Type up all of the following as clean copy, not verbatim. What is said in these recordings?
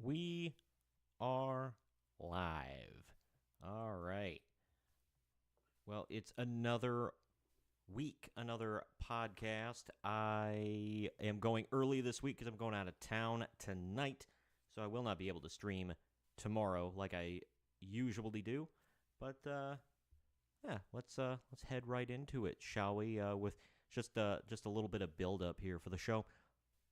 We are live. All right. Well, it's another week, another podcast. I am going early this week because I'm going out of town tonight, so I will not be able to stream tomorrow like I usually do. But yeah, let's head right into it, shall we? With just a little bit of build up here for the show.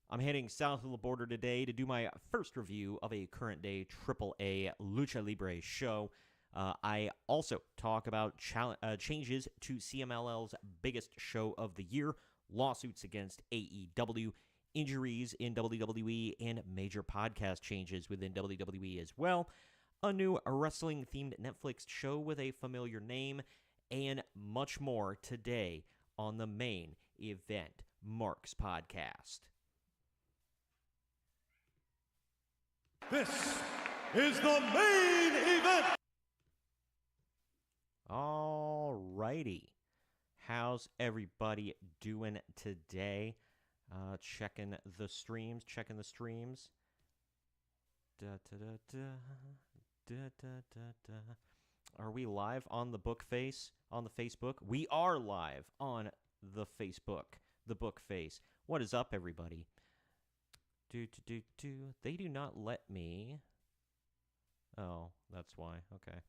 I'm heading south of the border today to do my first review of a current day AAA Lucha Libre show. I also talk about changes to CMLL's biggest show of the year, lawsuits against AEW, injuries in WWE, and major podcast changes within WWE as well. A new wrestling-themed Netflix show with a familiar name, and much more today on the main event, Mark's Podcast. This is the main event! Alrighty. How's everybody doing today? Checking the streams. Are we live on the book face? On the Facebook? We are live on the Facebook. The book face. What is up, everybody? They do not let me. Oh, that's why. Okay.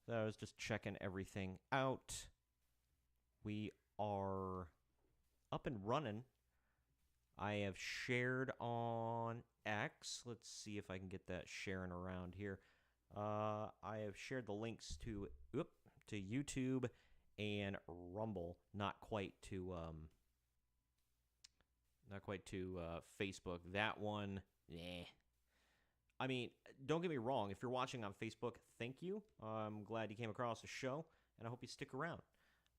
So I was just checking everything out. We are up and running. I have shared on X. Let's see if I can get that sharing around here. I have shared the links to YouTube and Rumble. Not quite to Facebook. That one, I mean, don't get me wrong. If you're watching on Facebook, thank you. I'm glad you came across the show, and I hope you stick around.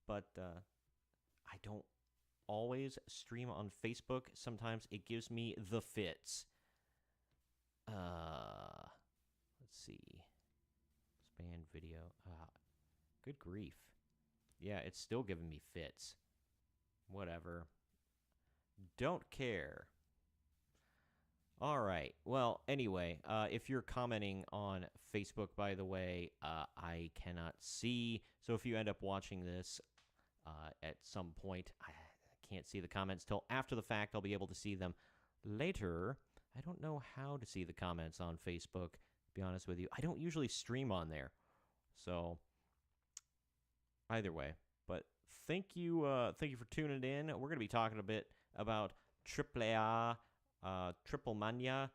But I don't always stream on Facebook. Sometimes it gives me the fits. Let's see. Expand video. Good grief. Yeah, it's still giving me fits. Whatever. Don't care. All right. Well, anyway, if you're commenting on Facebook, by the way, I cannot see. So if you end up watching this at some point, I can't see the comments till after the fact. I'll be able to see them later. I don't know how to see the comments on Facebook, to be honest with you. I don't usually stream on there. So either way, but thank you for tuning in. We're going to be talking a bit about AAA Triplemania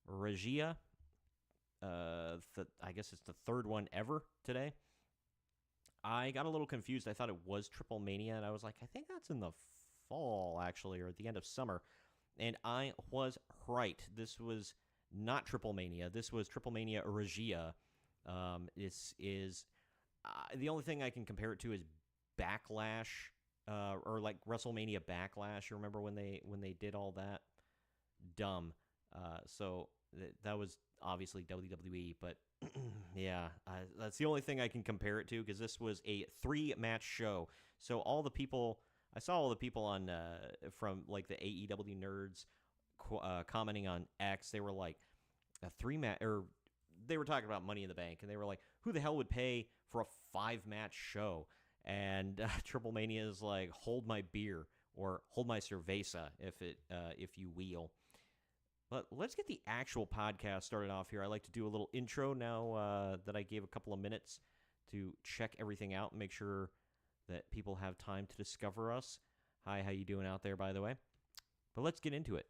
Regia. I guess it's the third one ever today. I got a little confused. I thought it was Triplemania, and I was like, I think that's in the fall, actually, or at the end of summer. And I was right. This was not Triplemania. This was Triplemania Regia. This is the only thing I can compare it to is Backlash, or like WrestleMania Backlash. You remember when they did all that? Dumb. So that was obviously WWE, but yeah, that's the only thing I can compare it to, because this was a 3-match show. So I saw all the people on from like the AEW nerds commenting on X. They were like a 3-match, or they were talking about Money in the Bank, and they were like, who the hell would pay for a 5-match show? And Triplemania is like, hold my beer, or hold my cerveza, if you will. But let's get the actual podcast started off here. I like to do a little intro now that I gave a couple of minutes to check everything out and make sure that people have time to discover us. Hi, how you doing out there, by the way? But let's get into it.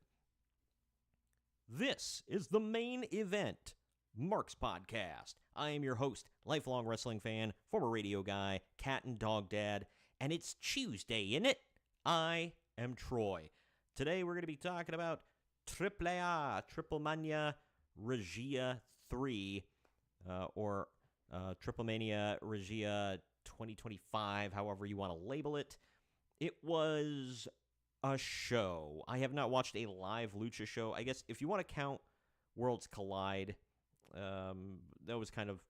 This is the main event, Mark's Podcast. I am your host, lifelong wrestling fan, former radio guy, cat and dog dad, and it's Tuesday, isn't it? I am Troy. Today we're going to be talking about AAA Triplemania Regia 3, or Triplemania Regia 2025, however you want to label it. It was a show. I have not watched a live lucha show. I guess if you want to count Worlds Collide, that was kind of,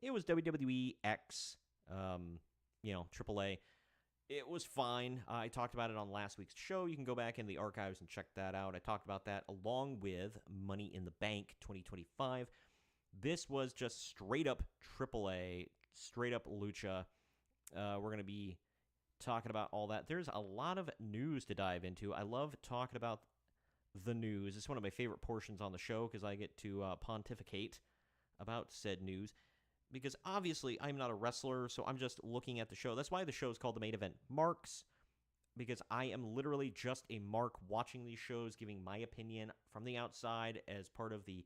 it was WWE X, AAA. It was fine. I talked about it on last week's show. You can go back in the archives and check that out. I talked about that along with Money in the Bank 2025. This was just straight up AAA, straight up lucha. We're going to be talking about all that. There's a lot of news to dive into. I love talking about the news. It's one of my favorite portions on the show because I get to pontificate about said news. Because obviously I'm not a wrestler, so I'm just looking at the show. That's why the show is called The Main Event Marks, because I am literally just a mark watching these shows, giving my opinion from the outside as part of the,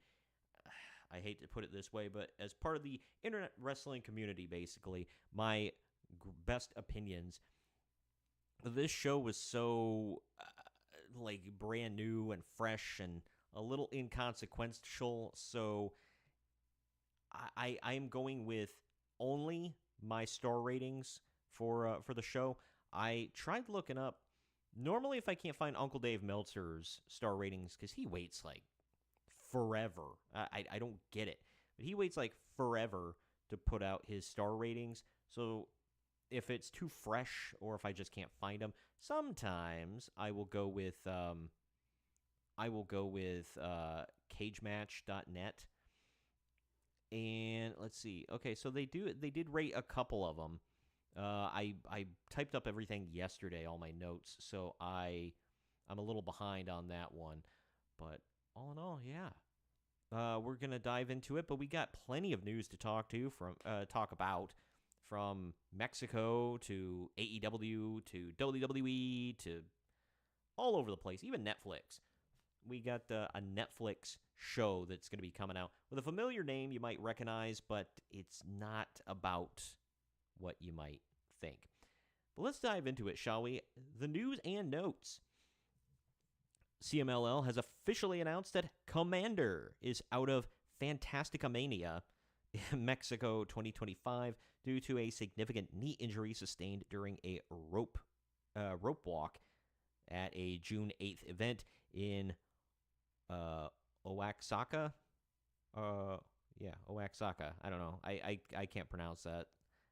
I hate to put it this way, but as part of the internet wrestling community, basically, my best opinions. This show was so, brand new and fresh and a little inconsequential, so I am going with only my star ratings for the show. I tried looking up. Normally, if I can't find Uncle Dave Meltzer's star ratings, because he waits like forever. I don't get it. But he waits like forever to put out his star ratings. So if it's too fresh or if I just can't find them, sometimes I will go with cagematch.net. And let's see. Okay, so they did rate a couple of them. I typed up everything yesterday, all my notes, so I'm a little behind on that one. But all in all, yeah. We're gonna dive into it, but we got plenty of news to talk about, from Mexico to AEW to WWE to all over the place, even Netflix. We got a Netflix show that's going to be coming out with a familiar name you might recognize, but it's not about what you might think. But let's dive into it, shall we? The news and notes. CMLL has officially announced that Commander is out of Fantastica Mania in Mexico 2025 due to a significant knee injury sustained during a rope walk at a June 8th event in Oaxaca. Oaxaca. I don't know. I can't pronounce that.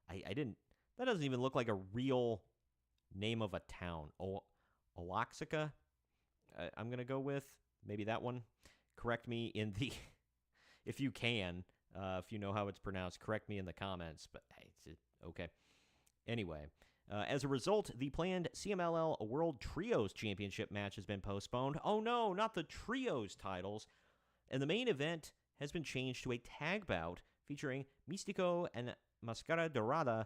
I didn't. That doesn't even look like a real name of a town. Oaxaca. I'm gonna go with maybe that one. Correct me in the, if you can, if you know how it's pronounced. Correct me in the comments. But hey, it's okay. Anyway. As a result, the planned CMLL World Trios Championship match has been postponed. Oh no, not the Trios titles. And the main event has been changed to a tag bout featuring Místico and Máscara Dorada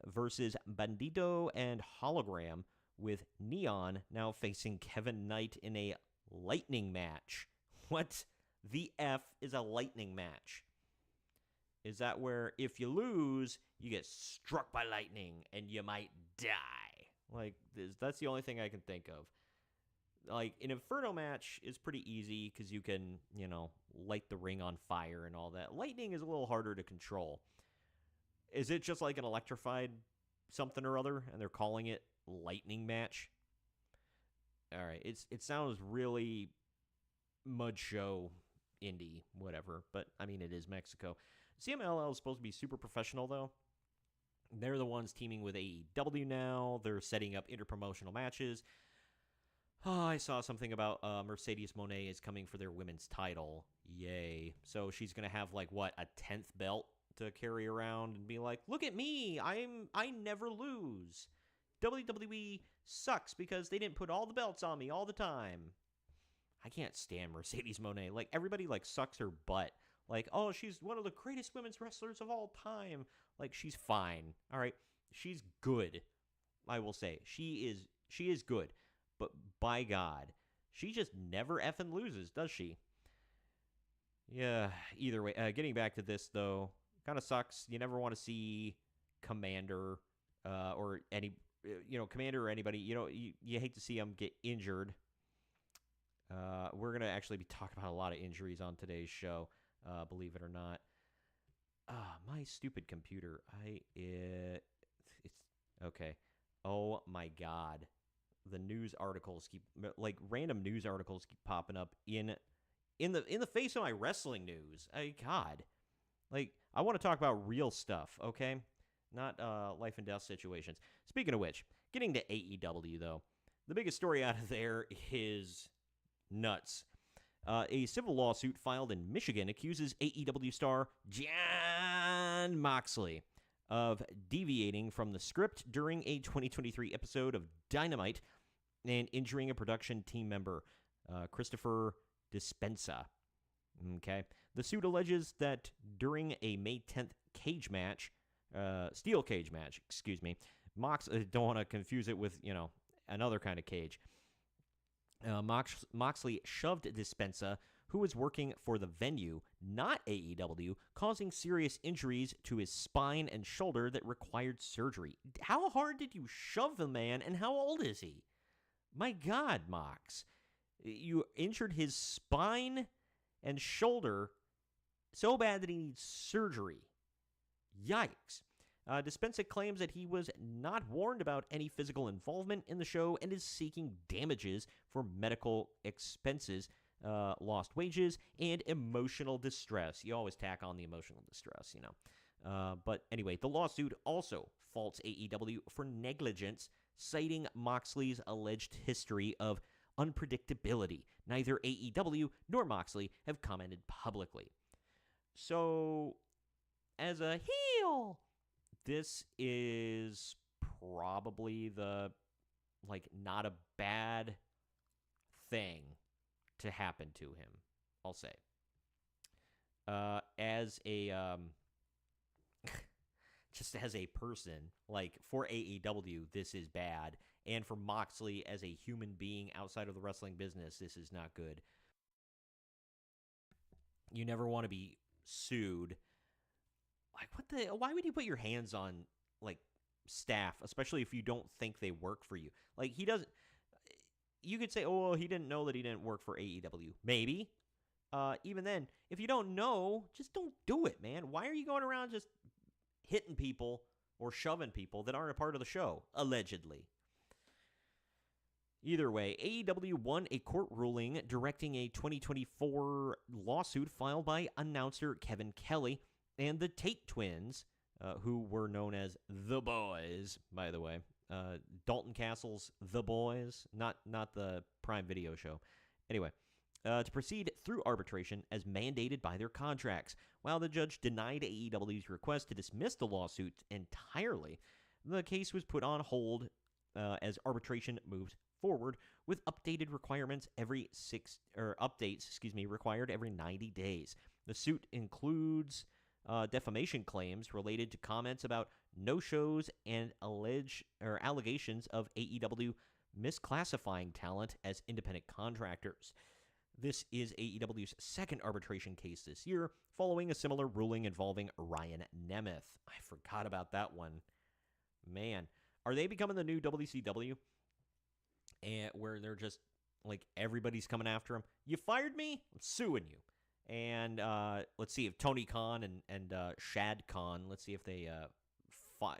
versus Bandito and Hologram, with Neon now facing Kevin Knight in a lightning match. What the F is a lightning match? Is that where if you lose, you get struck by lightning and you might die? Like, that's the only thing I can think of. Like, an Inferno match is pretty easy because you can, light the ring on fire and all that. Lightning is a little harder to control. Is it just like an electrified something or other and they're calling it lightning match? All right, it sounds really mud show indie, whatever. But, I mean, it is Mexico. CMLL is supposed to be super professional, though. They're the ones teaming with AEW now. They're setting up interpromotional matches. Oh, I saw something about Mercedes Moné is coming for their women's title. Yay. So she's going to have, a 10th belt to carry around and be like, look at me. I never lose. WWE sucks because they didn't put all the belts on me all the time. I can't stand Mercedes Moné. Everybody, sucks her butt. Oh, she's one of the greatest women's wrestlers of all time. She's fine. All right. She's good. I will say. She is good. But by God, she just never effing loses, does she? Yeah, either way. Getting back to this, though, kind of sucks. You never want to see Commander or Commander or anybody. You hate to see them get injured. We're going to actually be talking about a lot of injuries on today's show. Believe it or not. My stupid computer. It's okay. Oh my God. The news articles keep random news articles keep popping up in the face of my wrestling news. God. I want to talk about real stuff, okay? Not life and death situations. Speaking of which, Getting to AEW, though, the biggest story out of there is nuts. A civil lawsuit filed in Michigan accuses AEW star Jon Moxley of deviating from the script during a 2023 episode of Dynamite and injuring a production team member, Christopher Dispenza. Okay. The suit alleges that during a May 10th steel cage match, don't want to confuse it with, another kind of cage. Moxley shoved Dispenza, who was working for the venue, not AEW, causing serious injuries to his spine and shoulder that required surgery. How hard did you shove the man, and how old is he? My God, Mox. You injured his spine and shoulder so bad that he needs surgery. Yikes. Dispenza claims that he was not warned about any physical involvement in the show and is seeking damages for medical expenses, lost wages, and emotional distress. You always tack on the emotional distress, But anyway, the lawsuit also faults AEW for negligence, citing Moxley's alleged history of unpredictability. Neither AEW nor Moxley have commented publicly. So, as a heel, this is probably not a bad thing to happen to him, I'll say. As a, just as a person, for AEW, this is bad. And for Moxley, as a human being outside of the wrestling business, this is not good. You never want to be sued. Why would you put your hands on, staff, especially if you don't think they work for you? He doesn't, you could say, oh, well, he didn't know that he didn't work for AEW. Maybe. Even then, if you don't know, just don't do it, man. Why are you going around just hitting people or shoving people that aren't a part of the show, allegedly? Either way, AEW won a court ruling directing a 2024 lawsuit filed by announcer Kevin Kelly and the Tate twins, who were known as The Boys, by the way. Dalton Castle's The Boys, not the Prime Video show. Anyway, to proceed through arbitration as mandated by their contracts. While the judge denied AEW's request to dismiss the lawsuit entirely, the case was put on hold as arbitration moved forward with updated requirements required every 90 days. The suit includes defamation claims related to comments about no-shows and allegations of AEW misclassifying talent as independent contractors. This is AEW's second arbitration case this year, following a similar ruling involving Ryan Nemeth. I forgot about that one. Man, are they becoming the new WCW? And where they're just everybody's coming after him. You fired me? I'm suing you. And let's see if Tony Khan and Shad Khan. Let's see if they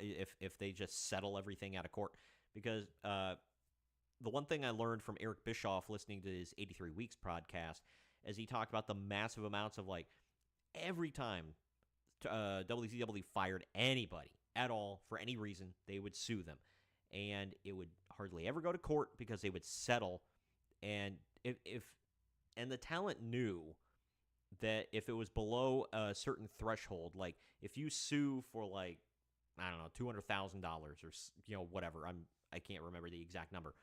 if they just settle everything out of court. Because the one thing I learned from Eric Bischoff listening to his 83 Weeks podcast, as he talked about the massive amounts of every time WCW fired anybody at all for any reason, they would sue them. And it would hardly ever go to court because they would settle. And if the talent knew that if it was below a certain threshold, if you sue for I don't know, $200,000 or whatever, I can't remember the exact number.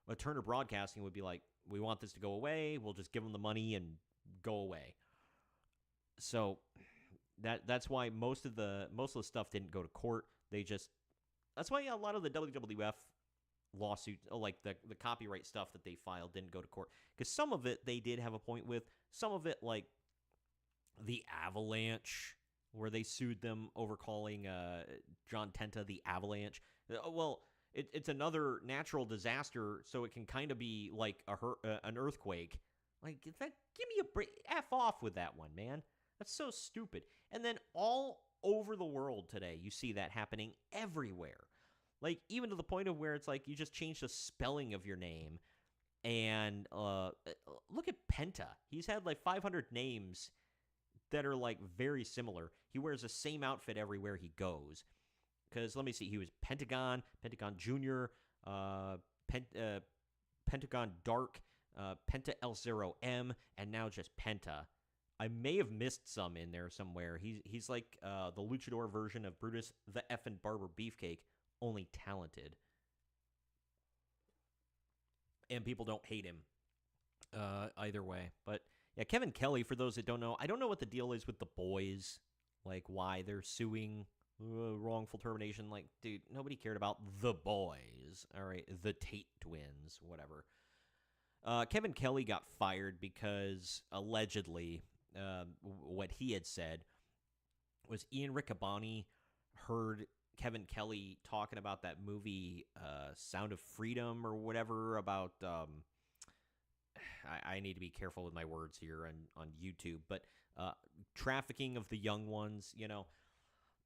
But Turner Broadcasting would be like, we want this to go away. We'll just give them the money and go away. So that's why most of the stuff didn't go to court. That's why a lot of the WWF lawsuits, the copyright stuff that they filed, didn't go to court. Because some of it they did have a point with. Some of it, the Avalanche, where they sued them over calling John Tenta the Avalanche. Well, it's another natural disaster, so it can kind of be like an earthquake. Give me a break. F off with that one, man. That's so stupid. And then all over the world today, you see that happening everywhere. Even to the point of where it's you just change the spelling of your name. And look at Penta. He's had 500 names that are very similar. He wears the same outfit everywhere he goes. Because let me see, he was Pentagon Jr., Pentagon Dark, Penta L0M, and now just Penta. I may have missed some in there somewhere. He's like the luchador version of Brutus the Effin' Barber Beefcake, only talented. And people don't hate him either way. But yeah, Kevin Kelly, for those that don't know, I don't know what the deal is with the boys, like why they're suing wrongful termination. Like, dude, nobody cared about the boys. All right, the Tate twins, whatever. Kevin Kelly got fired because allegedly what he had said was Ian Riccaboni heard Kevin Kelly talking about that movie Sound of Freedom or whatever about I need to be careful with my words here on YouTube, but trafficking of the young ones,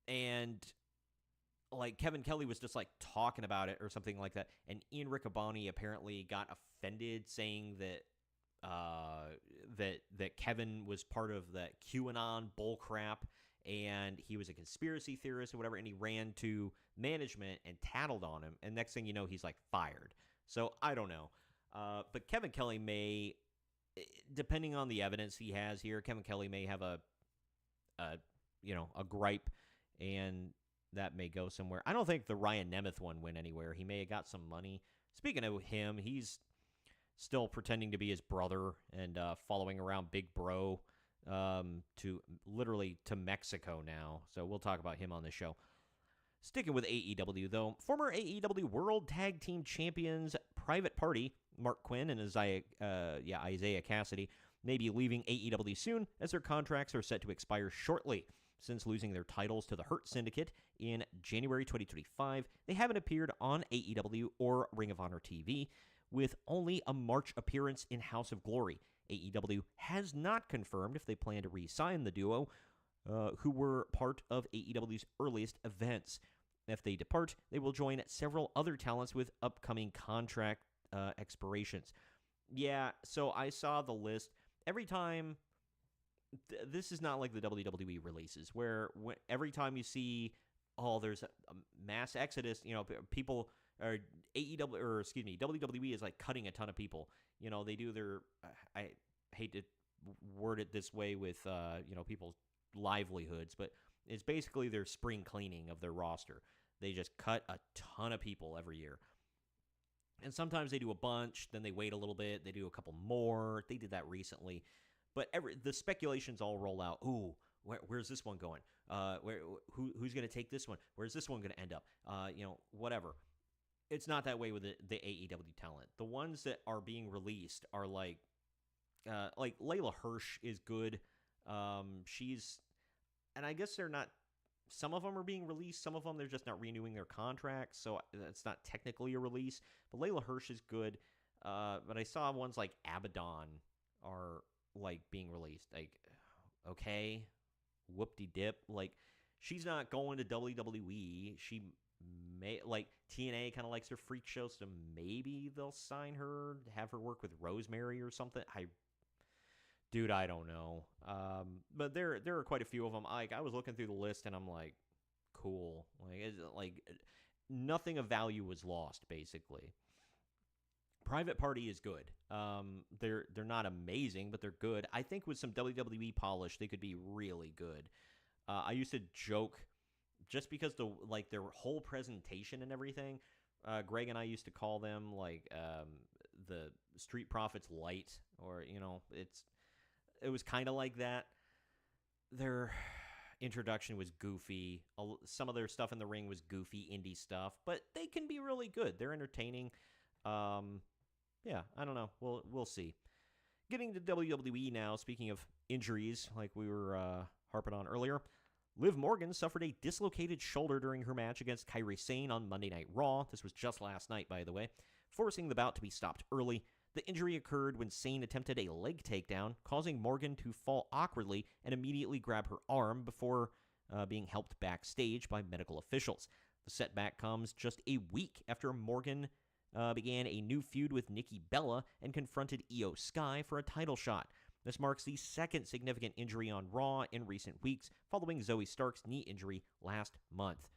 and like Kevin Kelly was just like talking about it or something like that, and Ian Riccaboni apparently got offended, saying that that Kevin was part of that QAnon bullcrap, and he was a conspiracy theorist or whatever, and he ran to management and tattled on him, and next thing you know, he's like fired. So I don't know, but Kevin Kelly may, depending on the evidence he has here, Kevin Kelly may have a gripe, and that may go somewhere. I don't think the Ryan Nemeth one went anywhere. He may have got some money. Speaking of him, he's still pretending to be his brother and following around Big Bro to Mexico now. So we'll talk about him on the show. Sticking with AEW, though, former AEW World Tag Team Champions Private Party, Mark Quinn and Isaiah Cassidy, may be leaving AEW soon as their contracts are set to expire shortly. Since losing their titles to the Hurt Syndicate in January 2025, they haven't appeared on AEW or Ring of Honor TV, with only a March appearance in House of Glory. AEW has not confirmed if they plan to re-sign the duo, who were part of AEW's earliest events. If they depart, they will join several other talents with upcoming contract expirations. Yeah, so I saw the list. Every time... This is not like the WWE releases, where every time you see, there's a mass exodus, people are WWE is like cutting a ton of people. They do their, I hate to word it this way with, people's livelihoods, but it's basically their spring cleaning of their roster. They just cut a ton of people every year. And sometimes they do a bunch, then they wait a little bit, they do a couple more. They did that recently. But the speculations all roll out. Ooh, where's this one going? Who's going to take this one? Where's this one going to end up? Whatever. It's not that way with the AEW talent. The ones that are being released are like Layla Hirsch is good. And I guess they're not. Some of them are being released. Some of them they're just not renewing their contracts, so it's not technically a release. But Layla Hirsch is good. But I saw ones like Abaddon are like being released. Like, okay, whoop-de-dip. Like, she's not going to WWE. She may, like, TNA kind of likes her freak show, so maybe they'll sign her, have her work with Rosemary or something. I don't know. But there are quite a few of them. Like, I was looking through the list and I'm like, cool. Like nothing of value was lost, basically. Private Party is good. They're not amazing, but they're good. I think with some WWE polish, they could be really good. I used to joke, just because their whole presentation and everything. Greg and I used to call them like the Street Profits Light, or it was kind of like that. Their introduction was goofy. Some of their stuff in the ring was goofy indie stuff, but they can be really good. They're entertaining. Yeah, I don't know. We'll see. Getting to WWE now, speaking of injuries, like we were harping on earlier, Liv Morgan suffered a dislocated shoulder during her match against Kairi Sane on Monday Night Raw. This was just last night, by the way, forcing the bout to be stopped early. The injury occurred when Sane attempted a leg takedown, causing Morgan to fall awkwardly and immediately grab her arm before being helped backstage by medical officials. The setback comes just a week after Morgan began a new feud with Nikki Bella and confronted Io Sky for a title shot. This marks the second significant injury on Raw in recent weeks, following Zoe Stark's knee injury last month.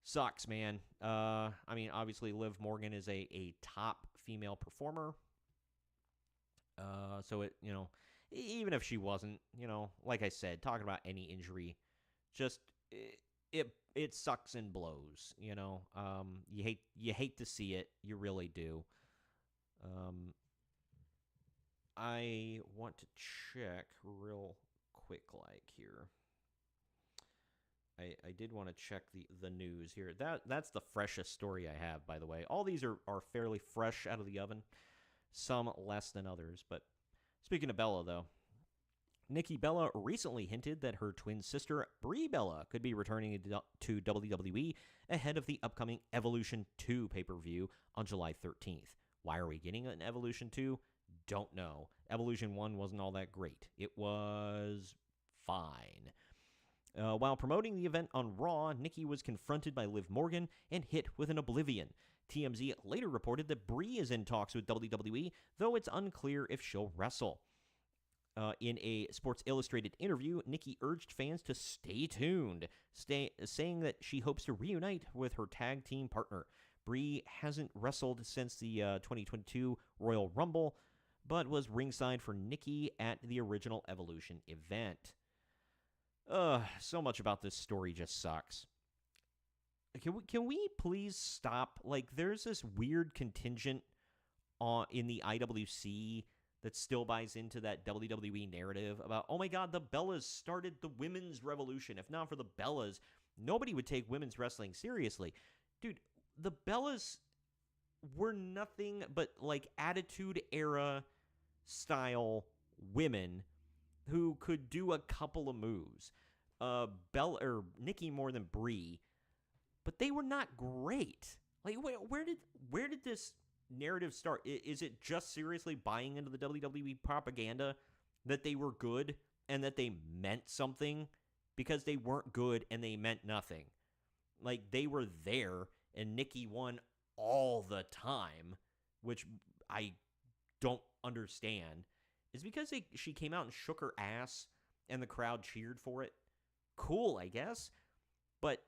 Sucks, man. I mean, obviously, Liv Morgan is a top female performer. So even if she wasn't, like I said, talking about any injury, just it sucks and blows. You hate to see it. You really do. I want to check real quick, like here. I did want to check the news here. That's the freshest story I have, by the way. All these are fairly fresh out of the oven. Some less than others. But speaking of Bella, though, Nikki Bella recently hinted that her twin sister, Brie Bella, could be returning to WWE ahead of the upcoming Evolution 2 pay-per-view on July 13th. Why are we getting an Evolution 2? Don't know. Evolution 1 wasn't all that great. It was fine. While promoting the event on Raw, Nikki was confronted by Liv Morgan and hit with an oblivion. TMZ later reported that Brie is in talks with WWE, though it's unclear if she'll wrestle. In a Sports Illustrated interview, Nikki urged fans to stay tuned, saying that she hopes to reunite with her tag team partner. Brie hasn't wrestled since the 2022 Royal Rumble, but was ringside for Nikki at the original Evolution event. So much about this story just sucks. Can we please stop? Like, there's this weird contingent in the IWC that still buys into that WWE narrative about, oh my God, the Bellas started the women's revolution. If not for the Bellas, nobody would take women's wrestling seriously. Dude, the Bellas were nothing but like Attitude Era style women who could do a couple of moves. Nikki more than Brie, but they were not great. Like, where did this narrative start? Is it just seriously buying into the WWE propaganda that they were good and that they meant something? Because they weren't good and they meant nothing. Like, they were there and Nikki won all the time, which I don't understand. Is because she came out and shook her ass and the crowd cheered for it. Cool, I guess. But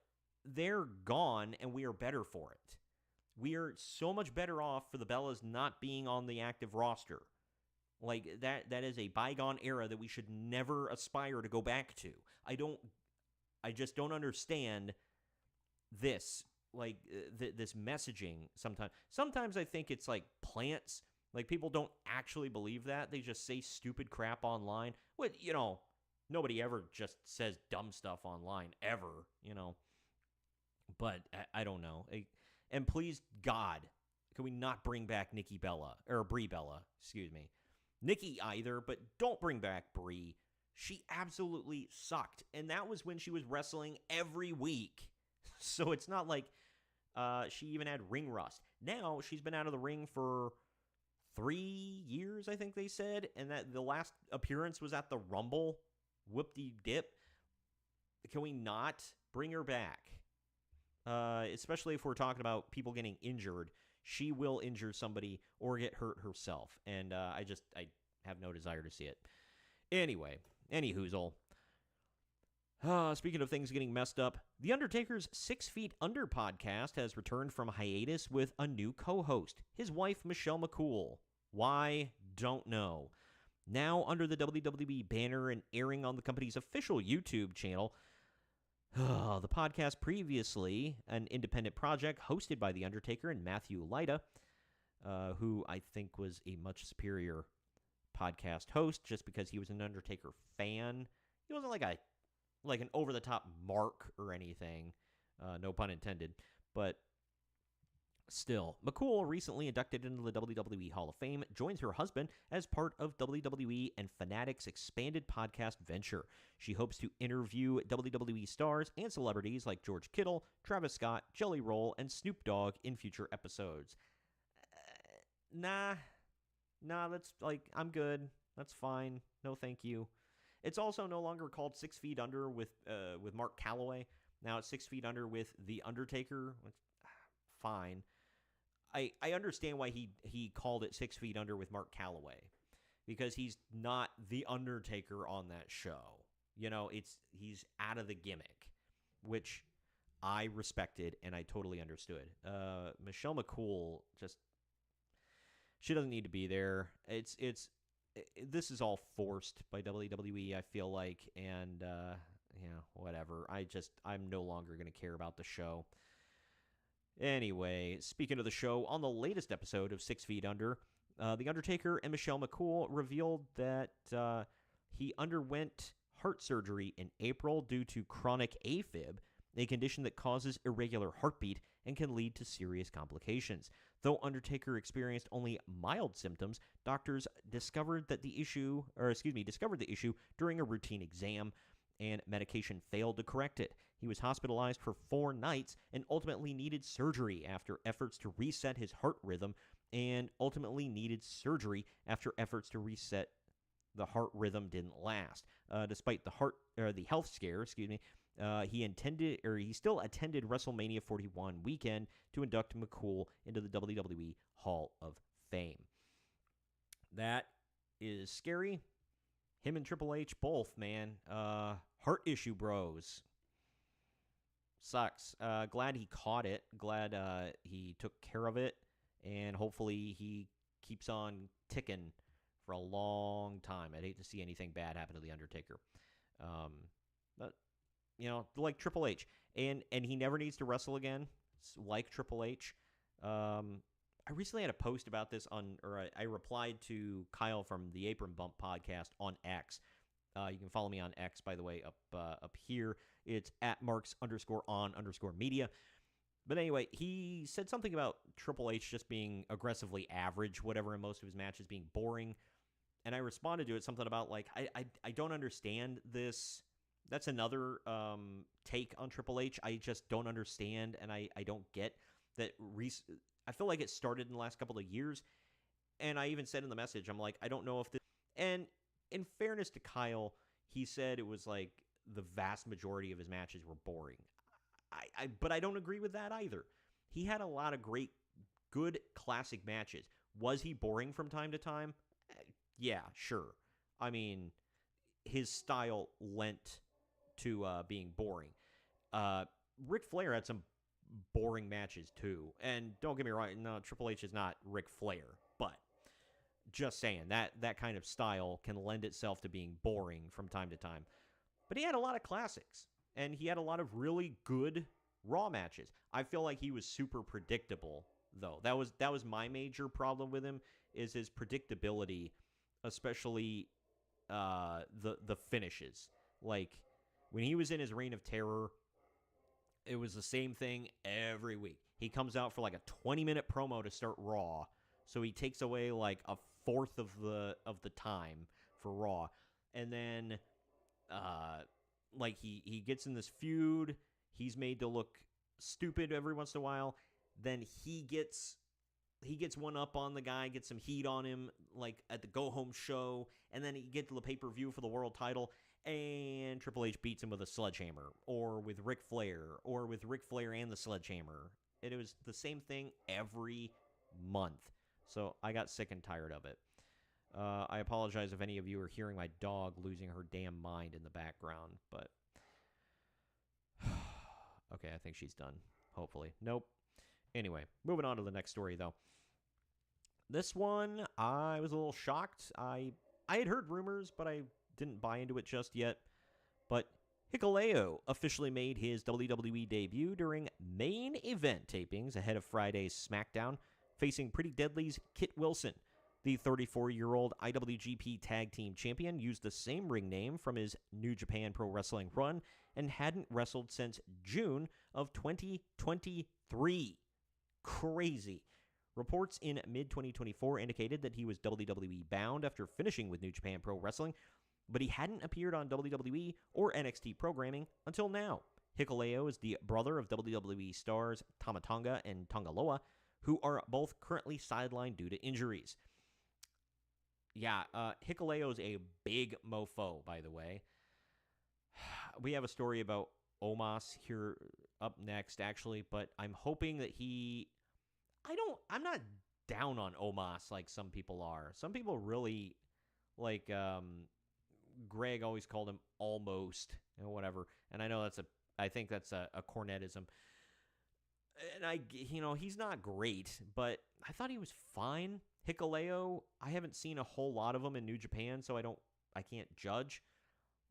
they're gone and we are better for it. We are so much better off for the Bellas not being on the active roster. Like, that is a bygone era that we should never aspire to go back to. I just don't understand this. Like, this messaging sometimes. Sometimes I think it's like plants. Like, people don't actually believe that. They just say stupid crap online. What, nobody ever just says dumb stuff online, ever, But I don't know. And please, God, can we not bring back Nikki Bella, or Brie Bella, excuse me. Nikki either, but don't bring back Brie. She absolutely sucked. And that was when she was wrestling every week. So it's not like she even had ring rust. Now she's been out of the ring for 3 years, I think they said. And that the last appearance was at the Rumble. Whoop-de-dip. Can we not bring her back? Especially if we're talking about people getting injured. She will injure somebody or get hurt herself. And I have no desire to see it. Anyway, any hoozle. Speaking of things getting messed up, The Undertaker's 6 Feet Under podcast has returned from hiatus with a new co-host, his wife, Michelle McCool. Why? Don't know. Now under the WWE banner and airing on the company's official YouTube channel, the podcast previously an independent project hosted by The Undertaker and Matthew Lyda, who I think was a much superior podcast host just because he was an Undertaker fan. He wasn't like an over-the-top mark or anything, no pun intended, but still. McCool, recently inducted into the WWE Hall of Fame, joins her husband as part of WWE and Fanatics' expanded podcast venture. She hopes to interview WWE stars and celebrities like George Kittle, Travis Scott, Jelly Roll, and Snoop Dogg in future episodes. Nah, that's I'm good. That's fine. No, thank you. It's also no longer called 6 Feet Under with Mark Calloway. Now it's 6 Feet Under with The Undertaker. Fine. I understand why he called it 6 Feet Under with Mark Calloway, because he's not The Undertaker on that show. He's out of the gimmick, which I respected and I totally understood. Michelle McCool she doesn't need to be there. This is all forced by WWE, I feel like, and whatever. I'm no longer going to care about the show. Anyway, speaking of the show, on the latest episode of 6 Feet Under, The Undertaker and Michelle McCool revealed that he underwent heart surgery in April due to chronic AFib, a condition that causes irregular heartbeat and can lead to serious complications. Though Undertaker experienced only mild symptoms, doctors discovered the issue during a routine exam, and medication failed to correct it. He was hospitalized for 4 nights and ultimately needed surgery after efforts to reset his heart rhythm, and ultimately needed surgery after efforts to reset the heart rhythm didn't last. Despite the health scare, he still attended WrestleMania 41 weekend to induct McCool into the WWE Hall of Fame. That is scary. Him and Triple H both, man. Heart issue bros. Sucks. Glad he caught it. Glad he took care of it. And hopefully he keeps on ticking for a long time. I'd hate to see anything bad happen to The Undertaker. But, like Triple H. And he never needs to wrestle again, like Triple H. I recently had a post about this I replied to Kyle from the Apron Bump podcast on X. You can follow me on X, by the way, up here. It's at @marks_on_media. But anyway, he said something about Triple H just being aggressively average, whatever, in most of his matches being boring. And I responded to it something about, like, I don't understand this. That's another take on Triple H. I just don't understand, and I don't get that. I feel like it started in the last couple of years, and I even said in the message, I'm like, I don't know if this... And in fairness to Kyle, he said it was like the vast majority of his matches were boring. But I don't agree with that either. He had a lot of good classic matches. Was he boring from time to time? Yeah, sure. I mean, his style lent to being boring. Ric Flair had some boring matches too. And don't get me wrong, no, Triple H is not Ric Flair, but just saying that kind of style can lend itself to being boring from time to time. But he had a lot of classics, and he had a lot of really good Raw matches. I feel like he was super predictable, though. That was my major problem with him, is his predictability, especially the finishes. Like, when he was in his Reign of Terror, it was the same thing every week. He comes out for like a 20-minute promo to start Raw, so he takes away like a fourth of the time for Raw, and then like he gets in this feud. He's made to look stupid every once in a while. Then he gets one up on the guy, gets some heat on him, like at the Go Home show, and then he gets to the pay-per-view for the world title, and Triple H beats him with a sledgehammer, or with Ric Flair and the sledgehammer. It was the same thing every month. So I got sick and tired of it. I apologize if any of you are hearing my dog losing her damn mind in the background, but... Okay, I think she's done. Hopefully. Nope. Anyway, moving on to the next story, though. This one, I was a little shocked. I had heard rumors, but I didn't buy into it just yet. But Hikuleo officially made his WWE debut during main event tapings ahead of Friday's SmackDown, facing Pretty Deadly's Kit Wilson. The 34-year-old IWGP Tag Team Champion used the same ring name from his New Japan Pro Wrestling run and hadn't wrestled since June of 2023. Crazy. Reports in mid-2024 indicated that he was WWE bound after finishing with New Japan Pro Wrestling, but he hadn't appeared on WWE or NXT programming until now. Hikuleo is the brother of WWE stars Tama Tonga and Tonga Loa, who are both currently sidelined due to injuries. Yeah, Hikuleo's a big mofo, by the way. We have a story about Omos here up next, actually, but I'm hoping that I'm not down on Omos like some people are. Some people really, like, Greg always called him almost, whatever. And I know that's I think that's a Cornettism. And he's not great, but I thought he was fine. Hikuleo, I haven't seen a whole lot of him in New Japan, so I can't judge.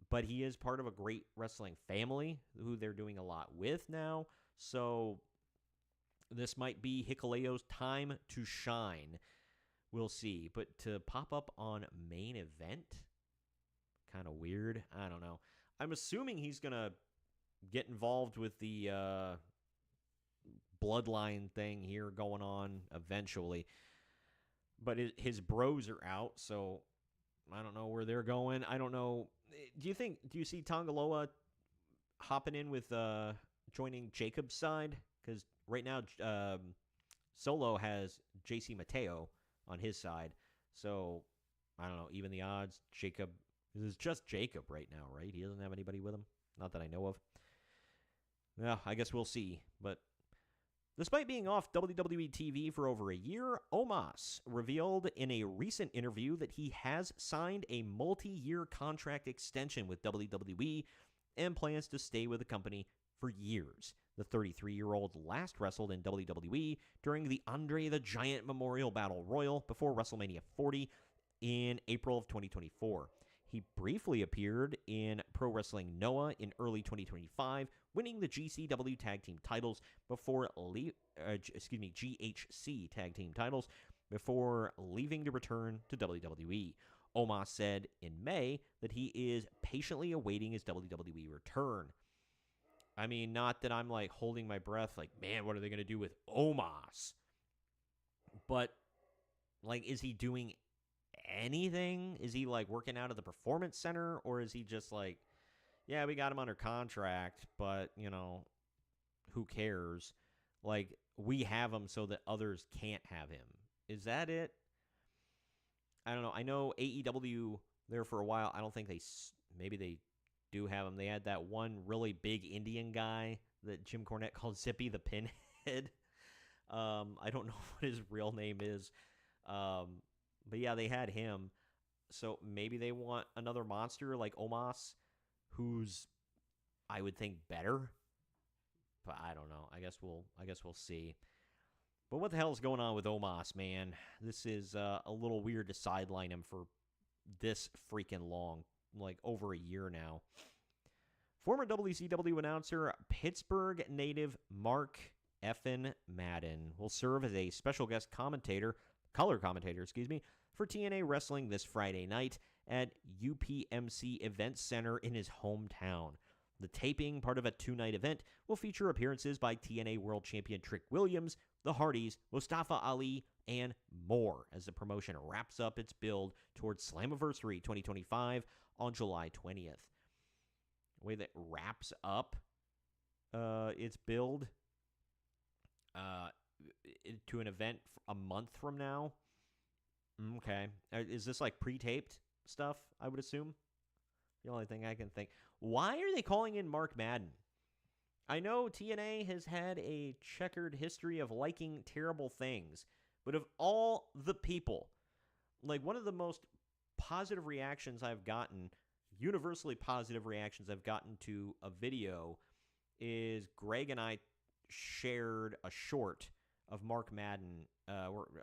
But he is part of a great wrestling family who they're doing a lot with now. So this might be Hikuleo's time to shine. We'll see. But to pop up on main event, kind of weird. I don't know. I'm assuming he's going to get involved with the bloodline thing here going on eventually. But his bros are out, so I don't know where they're going. I don't know. Do you see Tongaloa hopping in with joining Jacob's side? Because right now Solo has JC Mateo on his side. So I don't know. Even the odds, Jacob is just Jacob right now, right? He doesn't have anybody with him. Not that I know of. Yeah, I guess we'll see. But despite being off WWE TV for over a year, Omos revealed in a recent interview that he has signed a multi-year contract extension with WWE and plans to stay with the company for years. The 33-year-old last wrestled in WWE during the Andre the Giant Memorial Battle Royal before WrestleMania 40 in April of 2024. He briefly appeared in Pro Wrestling Noah in early 2025, winning the GCW Tag Team titles before GHC Tag Team titles before leaving to return to WWE. Omos said in May that he is patiently awaiting his WWE return. I mean, not that I'm like holding my breath like, man, what are they going to do with Omos? But like, is he doing anything? Is he like working out at the Performance Center, or is he just like, yeah, we got him under contract, but who cares? Like, we have him so that others can't have him. Is that it? I don't know. I know AEW there for a while. I don't think maybe they do have him. They had that one really big Indian guy that Jim Cornette called Zippy the Pinhead. I don't know what his real name is. But yeah, they had him. So maybe they want another monster like Omos, who's, I would think, better. But I don't know. I guess we'll see. But what the hell is going on with Omos, man? This is a little weird to sideline him for this freaking long, like over a year now. Former WCW announcer, Pittsburgh native Mark Effin Madden will serve as a special guest color commentator, for TNA Wrestling this Friday night at UPMC Event Center in his hometown. The taping, part of a 2-night event, will feature appearances by TNA World Champion Trick Williams, the Hardys, Mustafa Ali, and more as the promotion wraps up its build towards Slammiversary 2025 on July 20th. The way that wraps up its build to an event a month from now. Okay. Is this like pre-taped stuff, I would assume? The only thing I can think. Why are they calling in Mark Madden? I know TNA has had a checkered history of liking terrible things, but of all the people, like one of the most positive reactions I've gotten, universally positive reactions I've gotten to a video is Greg and I shared a short of Mark Madden,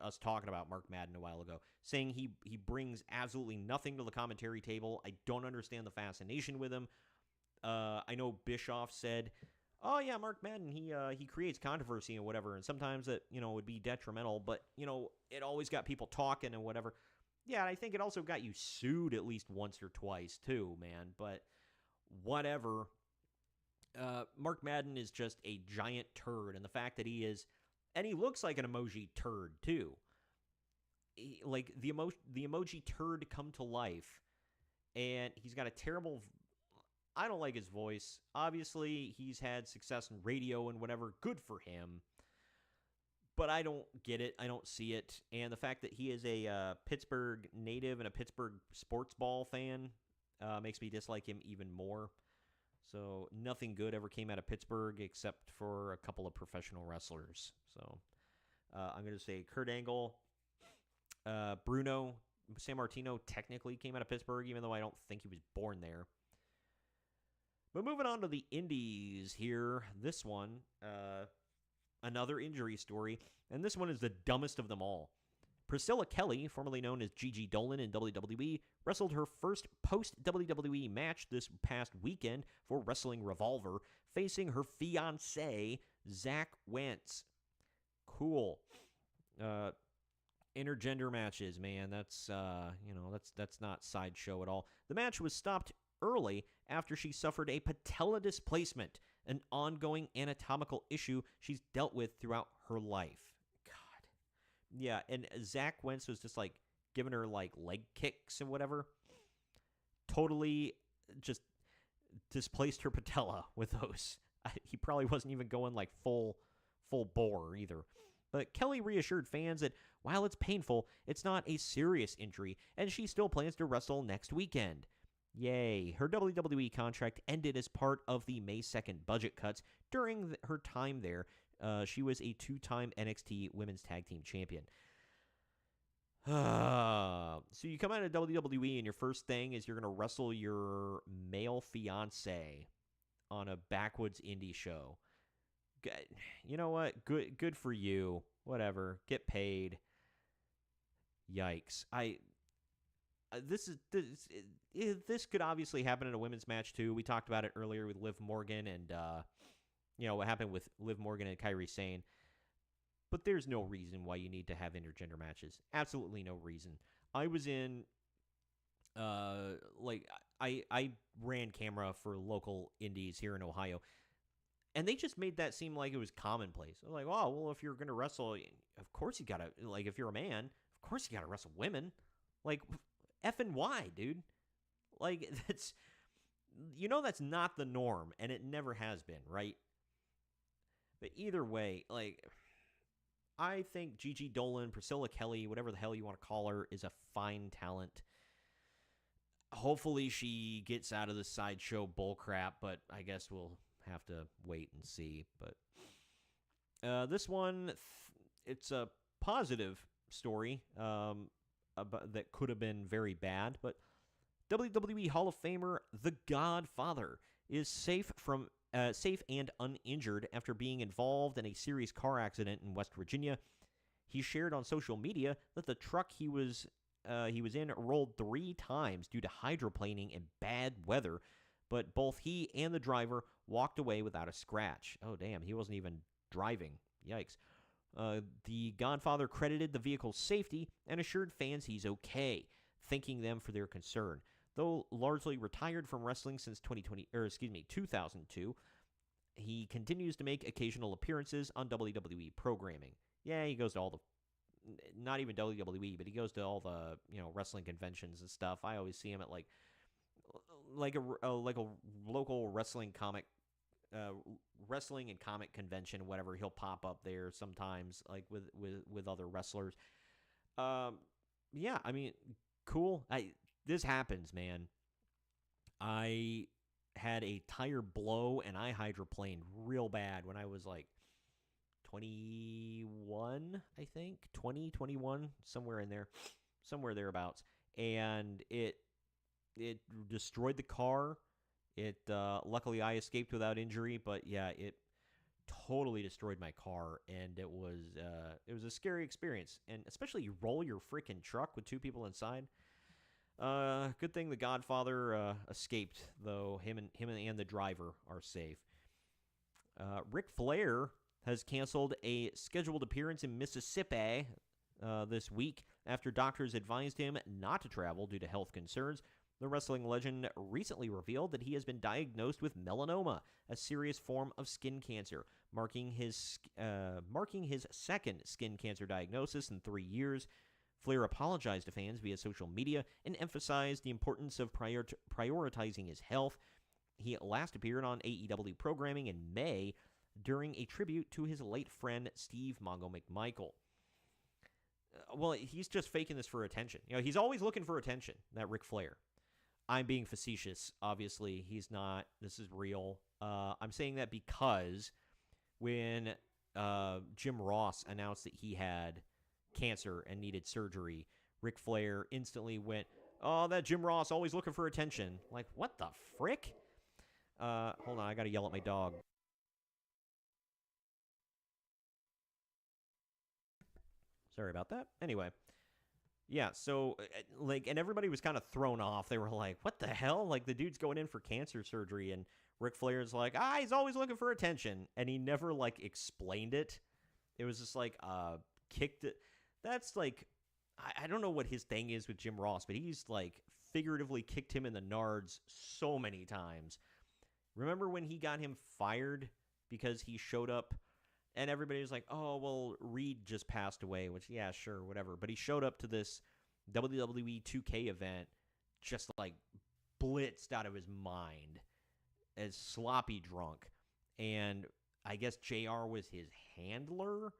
us talking about Mark Madden a while ago, saying he brings absolutely nothing to the commentary table. I don't understand the fascination with him. I know Bischoff said, oh yeah, Mark Madden, he creates controversy and whatever, and sometimes it, would be detrimental, but, it always got people talking and whatever. Yeah, I think it also got you sued at least once or twice too, man, but whatever. Mark Madden is just a giant turd, and the fact that he looks like an emoji turd too. Like the emoji turd come to life, and he's got a terrible. I don't like his voice. Obviously, he's had success in radio and whatever. Good for him. But I don't get it. I don't see it. And the fact that he is a Pittsburgh native and a Pittsburgh sports ball fan makes me dislike him even more. So nothing good ever came out of Pittsburgh except for a couple of professional wrestlers. So I'm going to say Kurt Angle, Bruno Sammartino technically came out of Pittsburgh, even though I don't think he was born there. But moving on to the indies here, this one, another injury story, and this one is the dumbest of them all. Priscilla Kelly, formerly known as Gigi Dolan in WWE, wrestled her first post-WWE match this past weekend for Wrestling Revolver, facing her fiancé, Zach Wentz. Cool. Intergender matches, man. That's that's not sideshow at all. The match was stopped early after she suffered a patella displacement, an ongoing anatomical issue she's dealt with throughout her life. God. Yeah, and Zach Wentz was just like giving her like leg kicks and whatever. Totally just displaced her patella with those. He probably wasn't even going like full bore either. But Kelly reassured fans that while it's painful, it's not a serious injury, and she still plans to wrestle next weekend. Yay. Her WWE contract ended as part of the May 2nd budget cuts. During her time there, she was a two-time NXT Women's Tag Team Champion. So you come out of WWE and your first thing is you're going to wrestle your male fiance on a backwoods indie show. You know what? Good for you. Whatever. Get paid. Yikes. This could obviously happen in a women's match too. We talked about it earlier with Liv Morgan and what happened with Liv Morgan and Kairi Sane. But there's no reason why you need to have intergender matches. Absolutely no reason. I was in I ran camera for local indies here in Ohio. And they just made that seem like it was commonplace. They're like, oh, well, if you're going to wrestle, of course you got to, like, if you're a man, of course you got to wrestle women. Like, F and Y, dude. Like, that's not the norm, and it never has been, right? But either way, like, I think Gigi Dolan, Priscilla Kelly, whatever the hell you want to call her, is a fine talent. Hopefully she gets out of the sideshow bullcrap, but I guess we'll have to wait and see. But this one, it's a positive story that could have been very bad, but WWE Hall of Famer The Godfather is safe and uninjured after being involved in a serious car accident in West Virginia. He shared on social media that the truck he was in rolled 3 times due to hydroplaning and bad weather, but both he and the driver walked away without a scratch. Oh, damn, he wasn't even driving. Yikes. The Godfather credited the vehicle's safety and assured fans he's okay, thanking them for their concern. Though largely retired from wrestling since 2002, he continues to make occasional appearances on WWE programming. Yeah, he goes to all the, not even WWE, but he goes to all the, wrestling conventions and stuff. I always see him at like a local wrestling and comic convention, whatever. He'll pop up there sometimes, like with other wrestlers. Yeah, I mean, cool. This happens, man. I had a tire blow and I hydroplaned real bad when I was like 21, I think. 20, 21, somewhere in there. Somewhere thereabouts. And it destroyed the car. Luckily I escaped without injury, but yeah, it totally destroyed my car, and it was a scary experience. And especially you roll your freaking truck with 2 people inside. Good thing the Godfather escaped, though. Him and the driver are safe. Ric Flair has canceled a scheduled appearance in Mississippi this week after doctors advised him not to travel due to health concerns. The wrestling legend recently revealed that he has been diagnosed with melanoma, a serious form of skin cancer, marking his second skin cancer diagnosis in 3 years. Flair apologized to fans via social media and emphasized the importance of prioritizing his health. He last appeared on AEW programming in May during a tribute to his late friend Steve Mongo McMichael. Well, he's just faking this for attention. He's always looking for attention, that Ric Flair. I'm being facetious. Obviously, he's not. This is real. I'm saying that because when Jim Ross announced that he had cancer and needed surgery, Ric Flair instantly went, "Oh, that Jim Ross always looking for attention." Like, what the frick? Hold on, I gotta yell at my dog. Sorry about that. Anyway, yeah, so, and everybody was kind of thrown off. They were like, what the hell? Like, the dude's going in for cancer surgery, and Ric Flair's like, he's always looking for attention. And he never, like, explained it. It was just like, kicked it. That's like, I don't know what his thing is with Jim Ross, but he's, like, figuratively kicked him in the nards so many times. Remember when he got him fired because he showed up and everybody was like, oh, well, Reed just passed away, which, yeah, sure, whatever. But he showed up to this WWE 2K event just, like, blitzed out of his mind, as sloppy drunk. And I guess JR was his handler,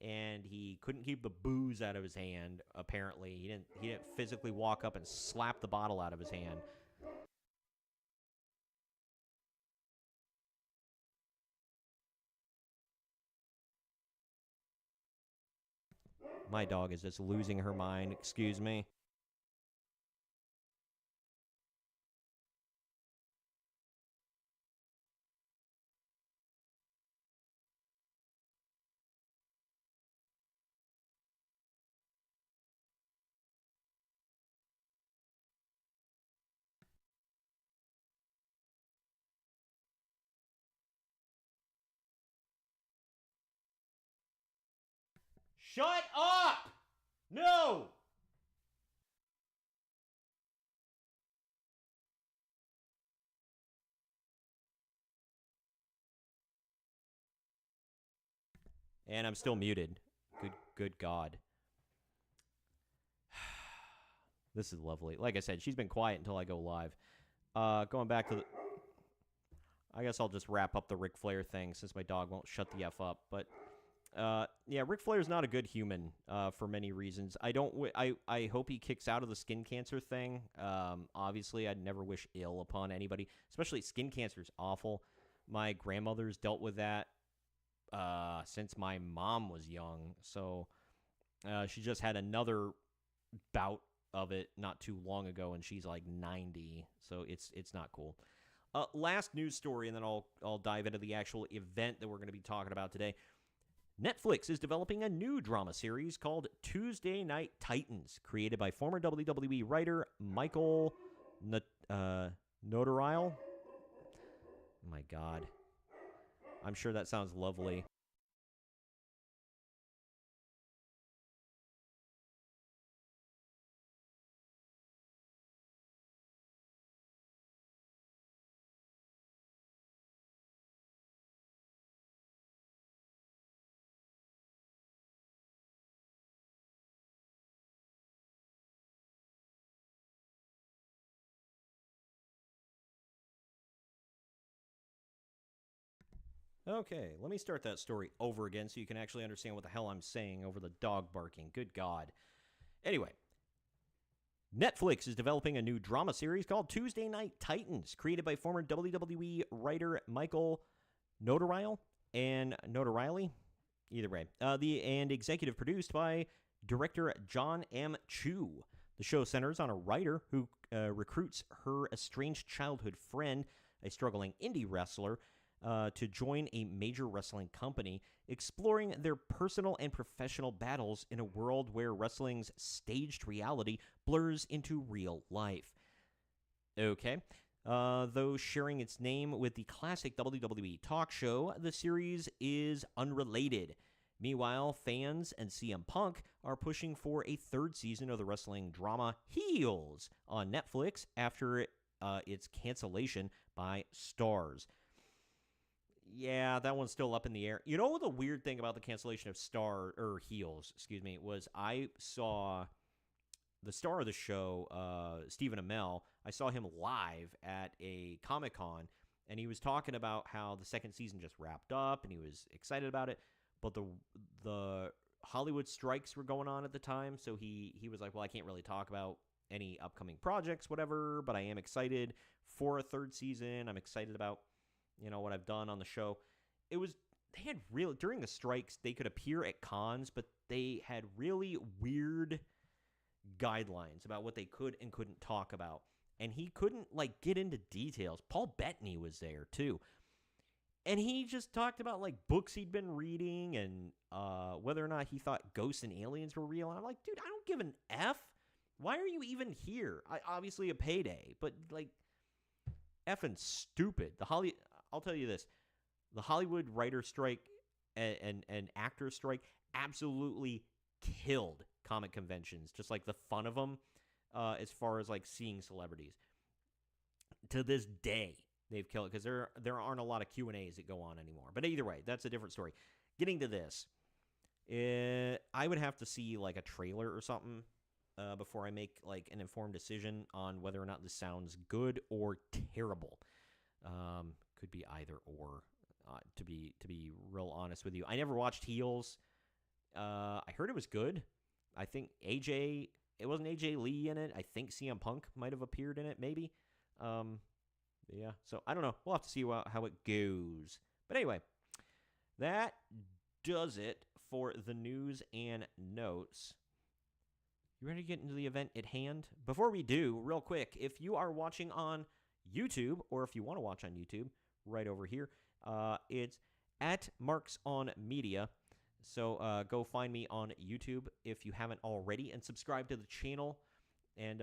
and he couldn't keep the booze out of his hand, apparently. He didn't physically walk up and slap the bottle out of his hand. My dog is just losing her mind. Excuse me. Shut up! No! And I'm still muted. Good God. This is lovely. Like I said, she's been quiet until I go live. Going back to the... I guess I'll just wrap up the Ric Flair thing since my dog won't shut the F up. But, yeah, Ric Flair's not a good human for many reasons. I hope he kicks out of the skin cancer thing. Obviously, I'd never wish ill upon anybody. Especially skin cancer is awful. My grandmother's dealt with that since my mom was young. So she just had another bout of it not too long ago, and she's like 90. So it's not cool. Last news story, and then I'll dive into the actual event that we're going to be talking about today. Netflix is developing a new drama series called Tuesday Night Titans, created by former WWE writer Michael Notarile. My God. I'm sure that sounds lovely. Okay, let me start that story over again so you can actually understand what the hell I'm saying over the dog barking. Good God. Anyway, Netflix is developing a new drama series called Tuesday Night Titans, created by former WWE writer Michael Notarile and Notarile. Either way. And executive produced by director John M. Chu. The show centers on a writer who recruits her estranged childhood friend, a struggling indie wrestler, to join a major wrestling company, exploring their personal and professional battles in a world where wrestling's staged reality blurs into real life. Okay. Though sharing its name with the classic WWE talk show, the series is unrelated. Meanwhile, fans and CM Punk are pushing for a third season of the wrestling drama Heels on Netflix after its cancellation by Starz. Yeah, that one's still up in the air. You know the weird thing about the cancellation of Heels, was I saw the star of the show, Stephen Amell. I saw him live at a Comic-Con, and he was talking about how the second season just wrapped up, and he was excited about it. But the Hollywood strikes were going on at the time, so he was like, well, I can't really talk about any upcoming projects, whatever, but I am excited for a third season. I'm excited about, what I've done on the show. They had really, during the strikes, they could appear at cons, but they had really weird guidelines about what they could and couldn't talk about. and he couldn't, like, get into details. Paul Bettany was there, too. And he just talked about, like, books he'd been reading and whether or not he thought ghosts and aliens were real. And I'm like, dude, I don't give an F. Why are you even here? Obviously a payday, but, like, effing stupid. I'll tell you this. The Hollywood writer strike and actor strike absolutely killed comic conventions, just like the fun of them, as far as, like, seeing celebrities. To this day, they've killed it because there aren't a lot of Q&As that go on anymore. But either way, that's a different story. Getting to this, I would have to see, like, a trailer or something before I make, like, an informed decision on whether or not this sounds good or terrible. Could be either or, to be real honest with you. I never watched Heels. I heard it was good. I think it wasn't AJ Lee in it. I think CM Punk might have appeared in it, maybe. Yeah, so I don't know. We'll have to see how it goes. But anyway, that does it for the news and notes. You ready to get into the event at hand? Before we do, real quick, if you are watching on YouTube, or if you want to watch on YouTube, right over here, it's at Marks on Media. So go find me on YouTube if you haven't already, and subscribe to the channel, and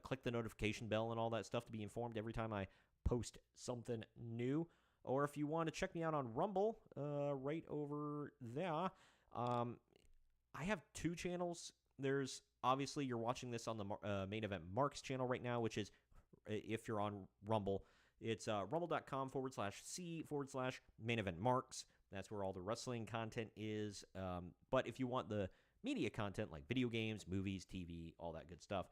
click the notification bell and all that stuff to be informed every time I post something new. Or if you want to check me out on Rumble, right over there, I have two channels. There's, obviously, you're watching this on the Main Event Marks channel right now, which is, if you're on Rumble, it's rumble.com/C/Main Event Marks. That's where all the wrestling content is. But if you want the media content like video games, movies, TV, all that good stuff,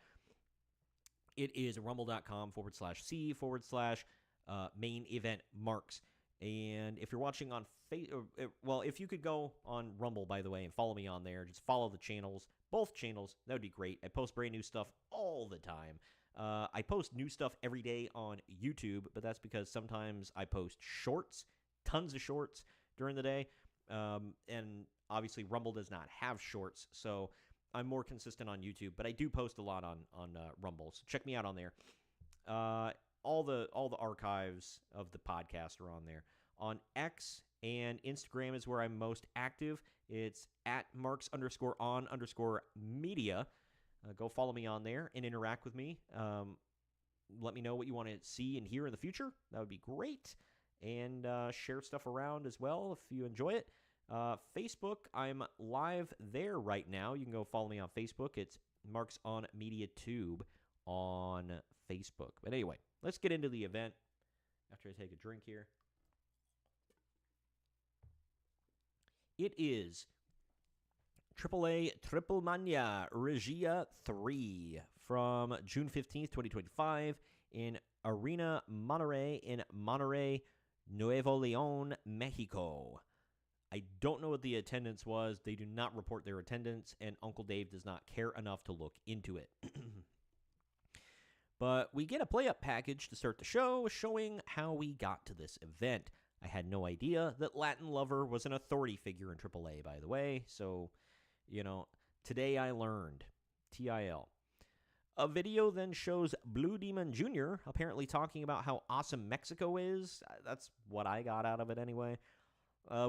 it is rumble.com/C/Main Event Marks. And if you're watching on if you could go on Rumble, by the way, and follow me on there, just follow the channels, both channels, that would be great. I post brand new stuff all the time. I post new stuff every day on YouTube, but that's because sometimes I post shorts, tons of shorts during the day. And obviously Rumble does not have shorts, so I'm more consistent on YouTube, but I do post a lot on Rumble. So check me out on there. All the archives of the podcast are on there. On X and Instagram is where I'm most active. It's at Marks_on_media. Go follow me on there and interact with me. Let me know what you want to see and hear in the future. That would be great. And share stuff around as well if you enjoy it. Facebook, I'm live there right now. You can go follow me on Facebook. It's Marks on Media Tube on Facebook. But anyway, let's get into the event after I take a drink here. It is AAA Triplemania Regia 3 from June 15th, 2025 in Arena Monterrey in Monterrey, Nuevo Leon, Mexico. I don't know what the attendance was. They do not report their attendance, and Uncle Dave does not care enough to look into it. But we get a play-up package to start the show, showing how we got to this event. I had no idea that Latin Lover was an authority figure in AAA, by the way. So, today I learned. TIL. A video then shows Blue Demon Jr. apparently talking about how awesome Mexico is. That's what I got out of it anyway.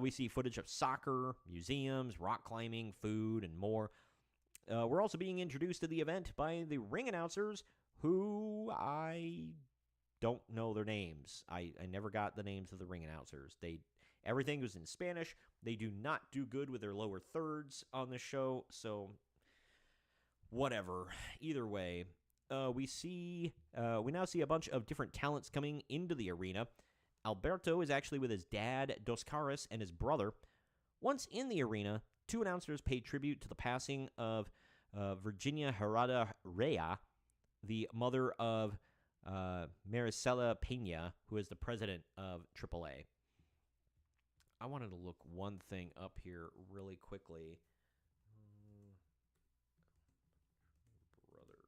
We see footage of soccer, museums, rock climbing, food, and more. We're also being introduced to the event by the ring announcers, who I don't know their names. I never got the names of the ring announcers. Everything was in Spanish. They do not do good with their lower thirds on this show, so whatever. Either way, we now see a bunch of different talents coming into the arena. Alberto is actually with his dad, Dos Caras, and his brother. Once in the arena, two announcers paid tribute to the passing of Virginia Herrada Rea, the mother of Maricela Pena, who is the president of AAA. I wanted to look one thing up here really quickly. Brother.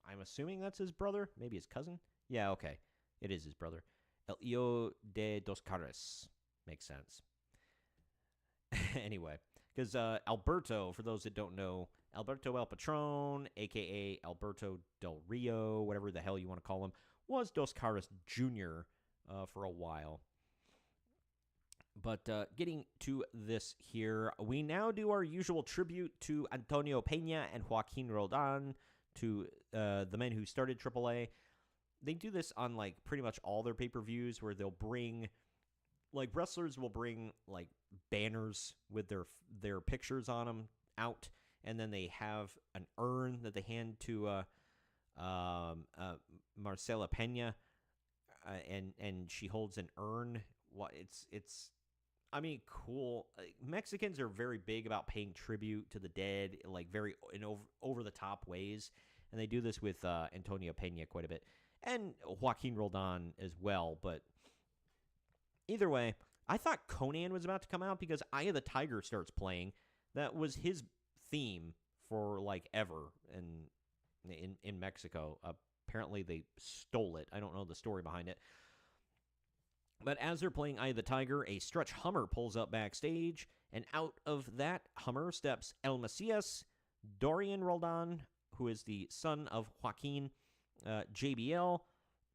I'm assuming that's his brother. Maybe his cousin? Yeah, okay. It is his brother. El Hijo de Dos Caras. Makes sense. Anyway, because Alberto, for those that don't know, Alberto El Patron, a.k.a. Alberto Del Rio, whatever the hell you want to call him, was Dos Caras Jr. For a while. But getting to this here, we now do our usual tribute to Antonio Peña and Joaquin Roldan, to the men who started AAA. They do this on, like, pretty much all their pay-per-views, where they'll bring, like, wrestlers will bring, like, banners with their pictures on them out, and then they have an urn that they hand to Marcela Peña, and she holds an urn. It's I mean, cool. Mexicans are very big about paying tribute to the dead, like very in over-the-top ways, and they do this with Antonio Peña quite a bit, and Joaquin Roldan as well. But either way, I thought Conan was about to come out because Eye of the Tiger starts playing. That was his theme for like ever in Mexico. Apparently, they stole it. I don't know the story behind it. But as they're playing Eye of the Tiger, a stretch Hummer pulls up backstage, and out of that Hummer steps El Macias, Dorian Roldan, who is the son of Joaquin, JBL,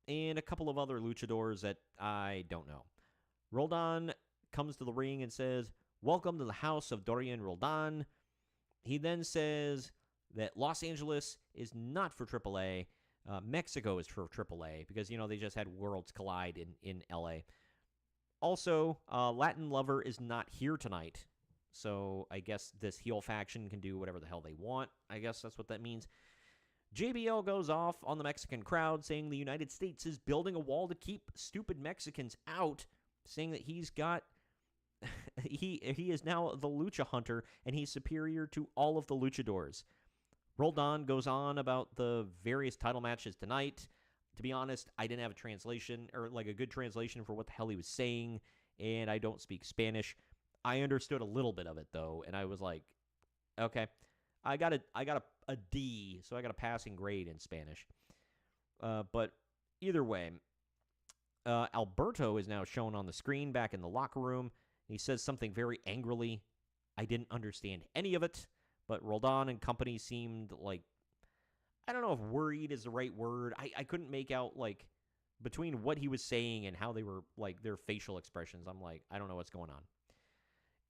and a couple of other luchadors that I don't know. Roldan comes to the ring and says, "Welcome to the house of Dorian Roldan." He then says that Los Angeles is not for AAA. Mexico is for AAA because, you know, they just had Worlds Collide in LA. Also, Latin Lover is not here tonight. So I guess this heel faction can do whatever the hell they want. I guess that's what that means. JBL goes off on the Mexican crowd saying the United States is building a wall to keep stupid Mexicans out, saying that he's got... he is now the lucha hunter, and he's superior to all of the luchadors. Roldan goes on about the various title matches tonight. To be honest, I didn't have a translation, or like a good translation for what the hell he was saying, and I don't speak Spanish. I understood a little bit of it, though, and I was like, okay, I got a D, so I got a passing grade in Spanish. But either way, Alberto is now shown on the screen back in the locker room. He says something very angrily. I didn't understand any of it. But Roldan and company seemed like, I don't know if worried is the right word. I couldn't make out, like, between what he was saying and how they were, like, their facial expressions. I'm like, I don't know what's going on.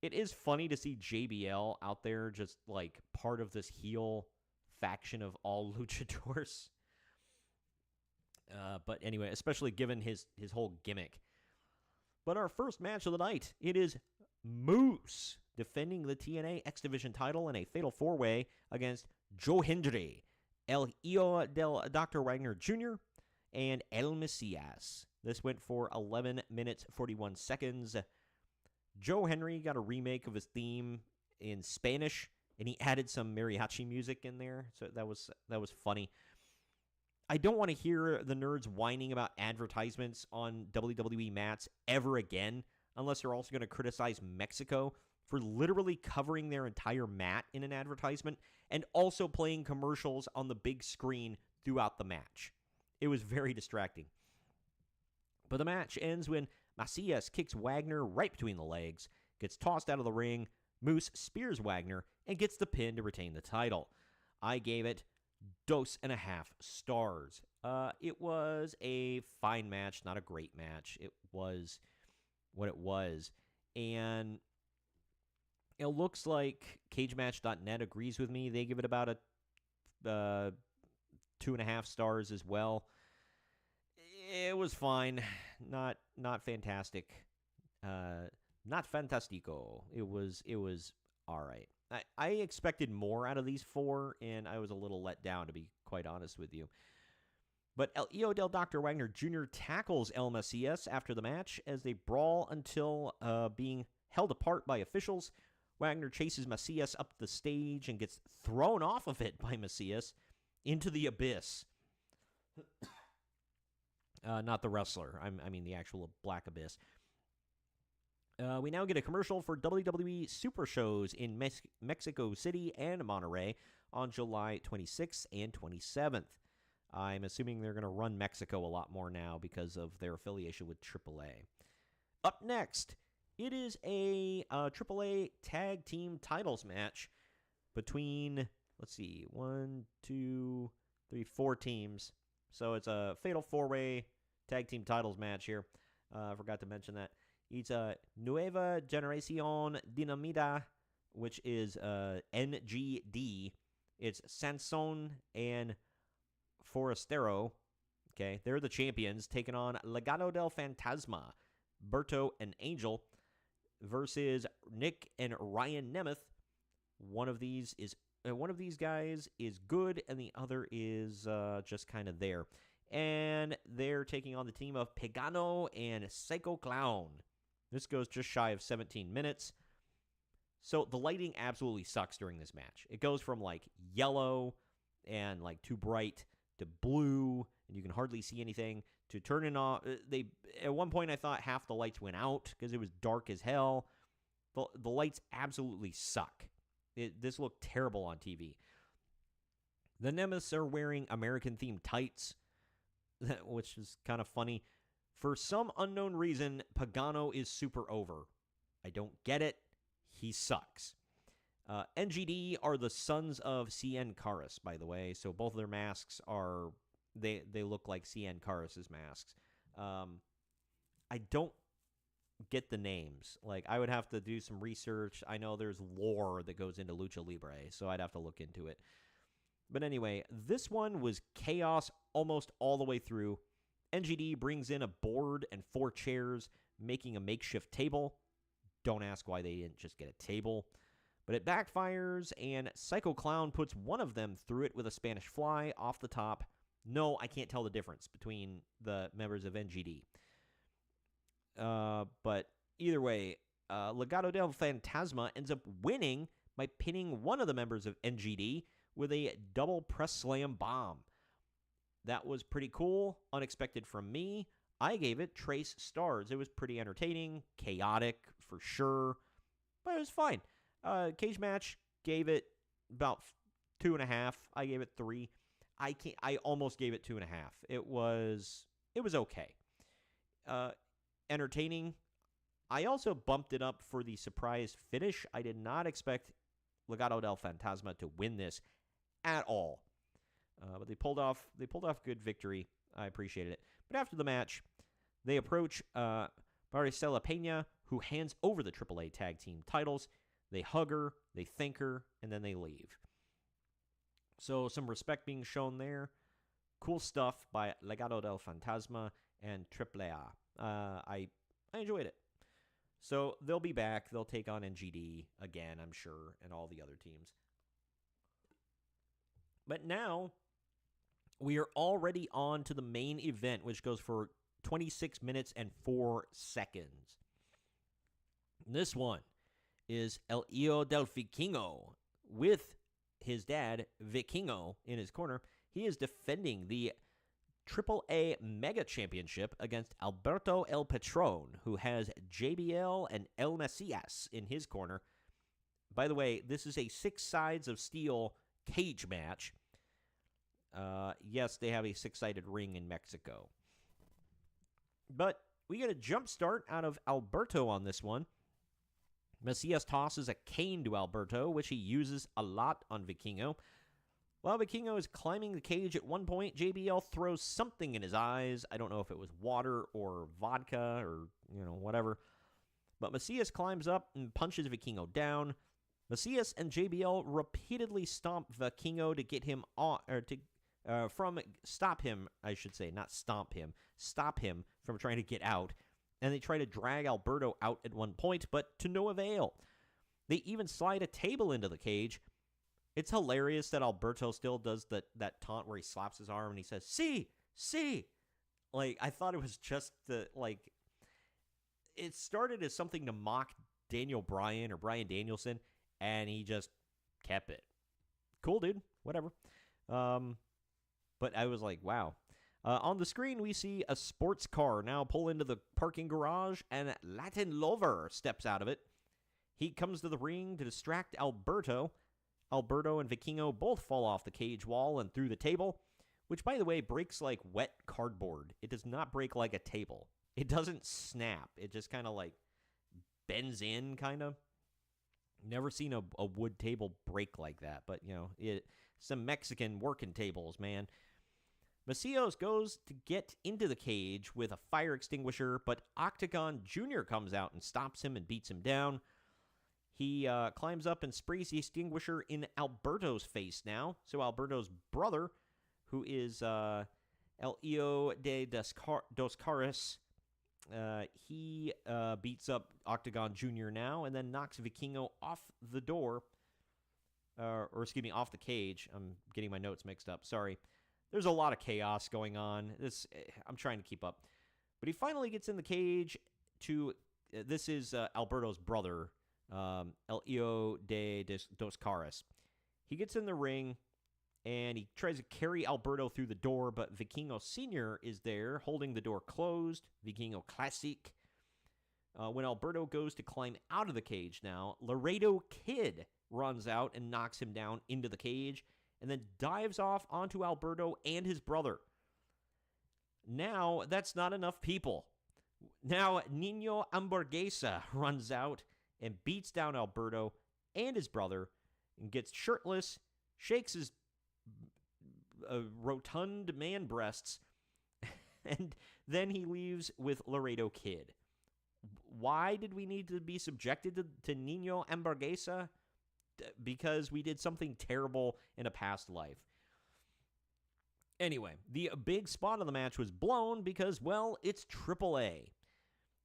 It is funny to see JBL out there just, like, part of this heel faction of all luchadors. But anyway, especially given his whole gimmick. But our first match of the night, it is Moose defending the TNA X Division title in a fatal four-way against Joe Hendry, El Hijo del Dr. Wagner Jr., and El Macias. This went for 11 minutes, 41 seconds. Joe Hendry got a remake of his theme in Spanish, and he added some mariachi music in there, so that was funny. I don't want to hear the nerds whining about advertisements on WWE mats ever again, unless they're also going to criticize Mexico for literally covering their entire mat in an advertisement and also playing commercials on the big screen throughout the match. It was very distracting. But the match ends when Macias kicks Wagner right between the legs, gets tossed out of the ring, Moose spears Wagner, and gets the pin to retain the title. I gave it 2.5 stars. It was a fine match, not a great match. It was what it was. And it looks like CageMatch.net agrees with me. They give it about a 2.5 stars as well. It was fine. Not fantastic. Not fantastico. It was all right. I expected more out of these four, and I was a little let down, to be quite honest with you. But El Hijo del Dr. Wagner Jr. tackles El Macias after the match as they brawl until being held apart by officials. Wagner chases Macias up the stage and gets thrown off of it by Macias into the abyss. Not the wrestler. I mean the actual Black Abyss. We now get a commercial for WWE Super Shows in Mexico City and Monterrey on July 26th and 27th. I'm assuming they're going to run Mexico a lot more now because of their affiliation with AAA. Up next, it is a AAA Tag Team Titles match between let's see, 1, 2, 3, 4 teams. So it's a fatal 4-way tag team titles match here. I forgot to mention that. It's a Nueva Generación Dinamita, which is NGD. It's Sansón and Forastero. Okay, they're the champions, taking on Legado del Fantasma, Berto and Angel, versus Nick and Ryan Nemeth. One of these guys is good, and the other is just kind of there. And they're taking on the team of Pagano and Psycho Clown. This goes just shy of 17 minutes. So the lighting absolutely sucks during this match. It goes from like yellow and like too bright to blue, and you can hardly see anything, to turning off. At one point I thought half the lights went out because it was dark as hell. The lights absolutely suck. This looked terrible on TV. The Nemeths are wearing American-themed tights, which is kind of funny. For some unknown reason, Pagano is super over. I don't get it. He sucks. NGD are the sons of CN Karas, by the way. So both of their masks are, they look like CN Karas' masks. I don't get the names. Like, I would have to do some research. I know there's lore that goes into Lucha Libre, so I'd have to look into it. But anyway, this one was chaos almost all the way through. NGD brings in a board and 4 chairs, making a makeshift table. Don't ask why they didn't just get a table. But it backfires, and Psycho Clown puts one of them through it with a Spanish fly off the top. No, I can't tell the difference between the members of NGD. But either way, Legado del Fantasma ends up winning by pinning one of the members of NGD with a double press slam bomb. That was pretty cool, unexpected from me. I gave it trace stars. It was pretty entertaining, chaotic for sure, but it was fine. Cage match, gave it about 2.5. I gave it 3. I almost gave it 2.5. It was okay. Entertaining. I also bumped it up for the surprise finish. I did not expect Legado del Fantasma to win this at all. But they pulled off good victory. I appreciated it. But after the match, they approach Maricela Pena, who hands over the AAA tag team titles. They hug her, they thank her, and then they leave. So some respect being shown there. Cool stuff by Legado del Fantasma and AAA. I enjoyed it. So they'll be back. They'll take on NGD again, I'm sure, and all the other teams. But now we are already on to the main event, which goes for 26 minutes and 4 seconds. This one is El Hijo del Vikingo with his dad, Vikingo, in his corner. He is defending the AAA Mega Championship against Alberto El Patron, who has JBL and El Mesias in his corner. By the way, this is a 6 sides of steel cage match. Yes, they have a 6-sided ring in Mexico. But we get a jump start out of Alberto on this one. Mesias tosses a cane to Alberto, which he uses a lot on Vikingo. While Vikingo is climbing the cage at one point, JBL throws something in his eyes. I don't know if it was water or vodka or, whatever. But Mesias climbs up and punches Vikingo down. Mesias and JBL repeatedly stomp Vikingo to get him on, or to stop him, I should say, not stomp him, stop him from trying to get out. And they try to drag Alberto out at one point, but to no avail. They even slide a table into the cage. It's hilarious that Alberto still does that taunt where he slaps his arm and he says, see. Like, I thought it was just it started as something to mock Daniel Bryan or Bryan Danielson, and he just kept it. Cool, dude. Whatever. But I was like, wow. On the screen, we see a sports car now pull into the parking garage, and Latin Lover steps out of it. He comes to the ring to distract Alberto. Alberto and Vikingo both fall off the cage wall and through the table, which, by the way, breaks like wet cardboard. It does not break like a table. It doesn't snap. It just kind of like bends in, kind of. Never seen a wood table break like that, but, some Mexican working tables, man. Macios goes to get into the cage with a fire extinguisher, but Octagon Jr. comes out and stops him and beats him down. He climbs up and sprays the extinguisher in Alberto's face now. So Alberto's brother, who is El Hijo de Dos Caras, he beats up Octagon Jr. now and then knocks Vikingo off the door. Off the cage. I'm getting my notes mixed up. Sorry. There's a lot of chaos going on. I'm trying to keep up. But he finally gets in the cage this is Alberto's brother, El Hijo de Dos Caras. He gets in the ring, and he tries to carry Alberto through the door, but Vikingo Sr. is there, holding the door closed. Vikingo Classic. When Alberto goes to climb out of the cage now, Laredo Kid runs out and knocks him down into the cage, and then dives off onto Alberto and his brother. Now, that's not enough people. Now, Nino Hamburguesa runs out and beats down Alberto and his brother and gets shirtless, shakes his rotund man breasts, and then he leaves with Laredo Kid. Why did we need to be subjected to Nino Hamburguesa? Because we did something terrible in a past life. Anyway, the big spot of the match was blown because, well, it's AAA.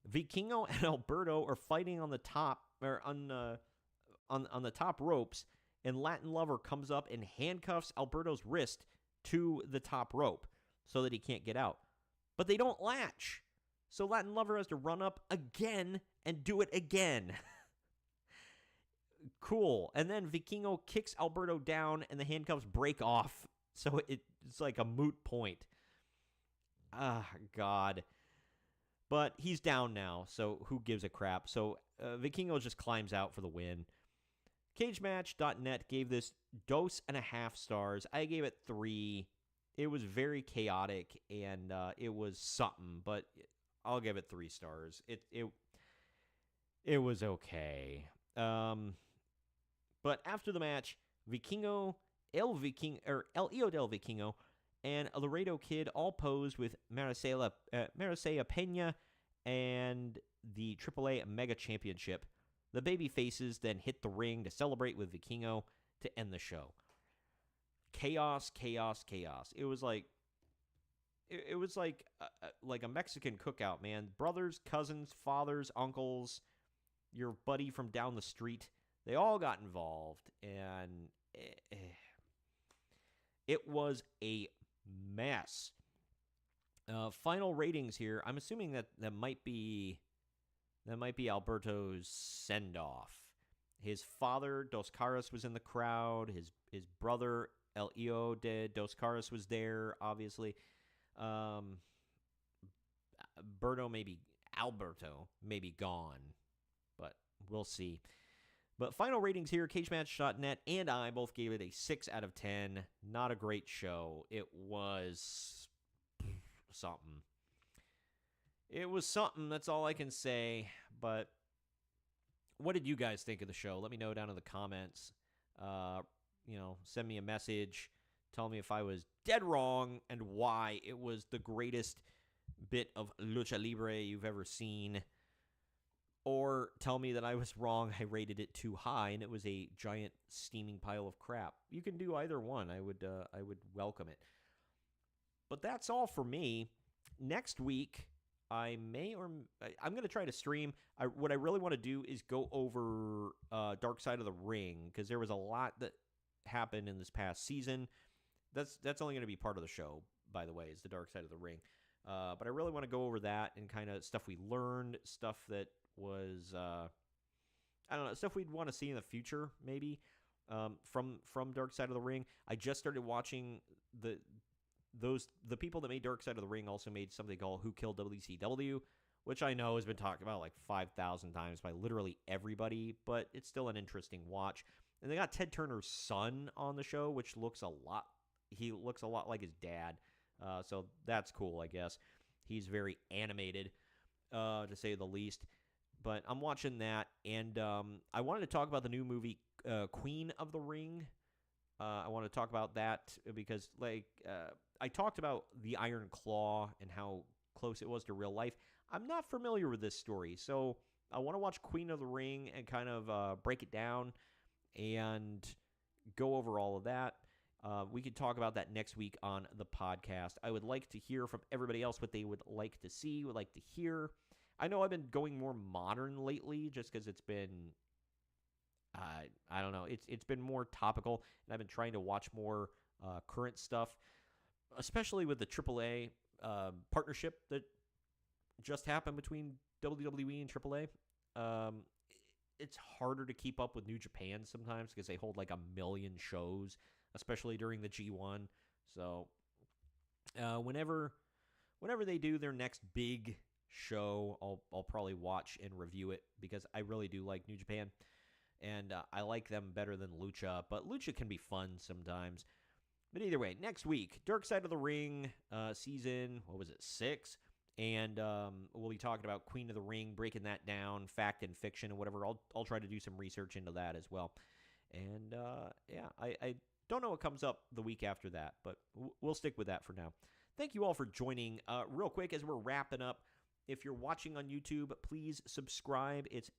Vikingo and Alberto are fighting on the top, or on the top ropes, and Latin Lover comes up and handcuffs Alberto's wrist to the top rope so that he can't get out. But they don't latch. So Latin Lover has to run up again and do it again. Cool. And then Vikingo kicks Alberto down and the handcuffs break off. So it's like a moot point. Ah, God. But he's down now, so who gives a crap? So Vikingo just climbs out for the win. CageMatch.net gave this 2.5 stars. I gave it 3. It was very chaotic, and it was something, but I'll give it 3 stars. It was okay. But after the match, El Hijo del Vikingo and Laredo Kid all posed with Maricela Pena and the AAA Mega Championship. The baby faces then hit the ring to celebrate with Vikingo to end the show. Chaos, chaos, chaos. It was like a Mexican cookout, man. Brothers, cousins, fathers, uncles, your buddy from down the street. They all got involved, and it was a mess. Final ratings here. I'm assuming that might be Alberto's send-off. His father, Dos Caras, was in the crowd. His brother, El Hijo de Dos Caras, was there, obviously. Alberto may be gone, but we'll see. But final ratings here, CageMatch.net and I both gave it a 6 out of 10. Not a great show. It was something. It was something, that's all I can say. But what did you guys think of the show? Let me know down in the comments. Send me a message. Tell me if I was dead wrong and why it was the greatest bit of lucha libre you've ever seen. Or tell me that I was wrong, I rated it too high, and it was a giant steaming pile of crap. You can do either one. I would welcome it. But that's all for me. Next week, I'm going to try to stream. What I really want to do is go over Dark Side of the Ring, because there was a lot that happened in this past season. That's only going to be part of the show, by the way, is the Dark Side of the Ring. But I really want to go over that and kind of stuff we learned, stuff that was stuff we'd want to see in the future, maybe, from Dark Side of the Ring. I just started watching the people that made Dark Side of the Ring also made something called Who Killed WCW, which I know has been talked about like 5,000 times by literally everybody, but it's still an interesting watch. And they got Ted Turner's son on the show, which looks a lot like his dad, so that's cool, I guess. He's very animated, to say the least. but I'm watching that, and I wanted to talk about the new movie Queen of the Ring. I want to talk about that because, I talked about the Iron Claw and how close it was to real life. I'm not familiar with this story, so I want to watch Queen of the Ring and kind of break it down and go over all of that. We could talk about that next week on the podcast. I would like to hear from everybody else what they would like to see, would like to hear. I know I've been going more modern lately just because it's been, I don't know, it's been more topical, and I've been trying to watch more current stuff, especially with the AAA partnership that just happened between WWE and AAA. It's harder to keep up with New Japan sometimes because they hold like a million shows, especially during the G1. So whenever they do their next big show, I'll probably watch and review it because I really do like New Japan, and I like them better than Lucha. But Lucha can be fun sometimes. But either way, next week, Dark Side of the Ring season, 6? And we'll be talking about Queen of the Ring, breaking that down, fact and fiction and whatever. I'll try to do some research into that as well. And I don't know what comes up the week after that, but we'll stick with that for now. Thank you all for joining. Real quick, as we're wrapping up, if you're watching on YouTube, please subscribe. It's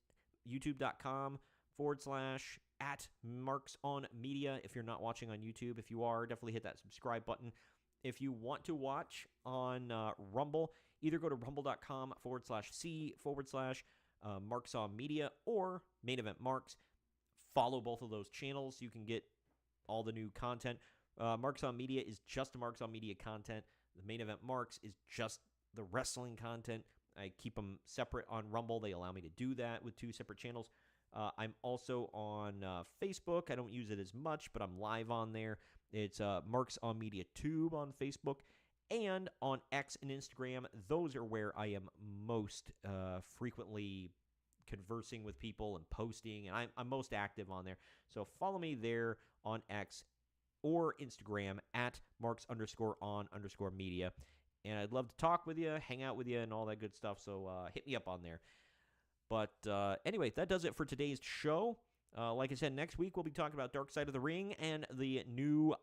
youtube.com/@MarksOnMedia. If you're not watching on YouTube, if you are, definitely hit that subscribe button. If you want to watch on Rumble, either go to rumble.com/C/MarksOnMedia or Main Event Marks. Follow both of those channels. You can get all the new content. Marks on Media is just Marks on Media content. The Main Event Marks is just the wrestling content. I keep them separate on Rumble. They allow me to do that with 2 separate channels. I'm also on Facebook. I don't use it as much, but I'm live on there. It's Marks on Media Tube on Facebook. And on X and Instagram, those are where I am most frequently conversing with people and posting, and I'm most active on there. So follow me there on X or Instagram at Marks_on_media. And I'd love to talk with you, hang out with you, and all that good stuff. So hit me up on there. But anyway, that does it for today's show. Like I said, next week we'll be talking about Dark Side of the Ring and the new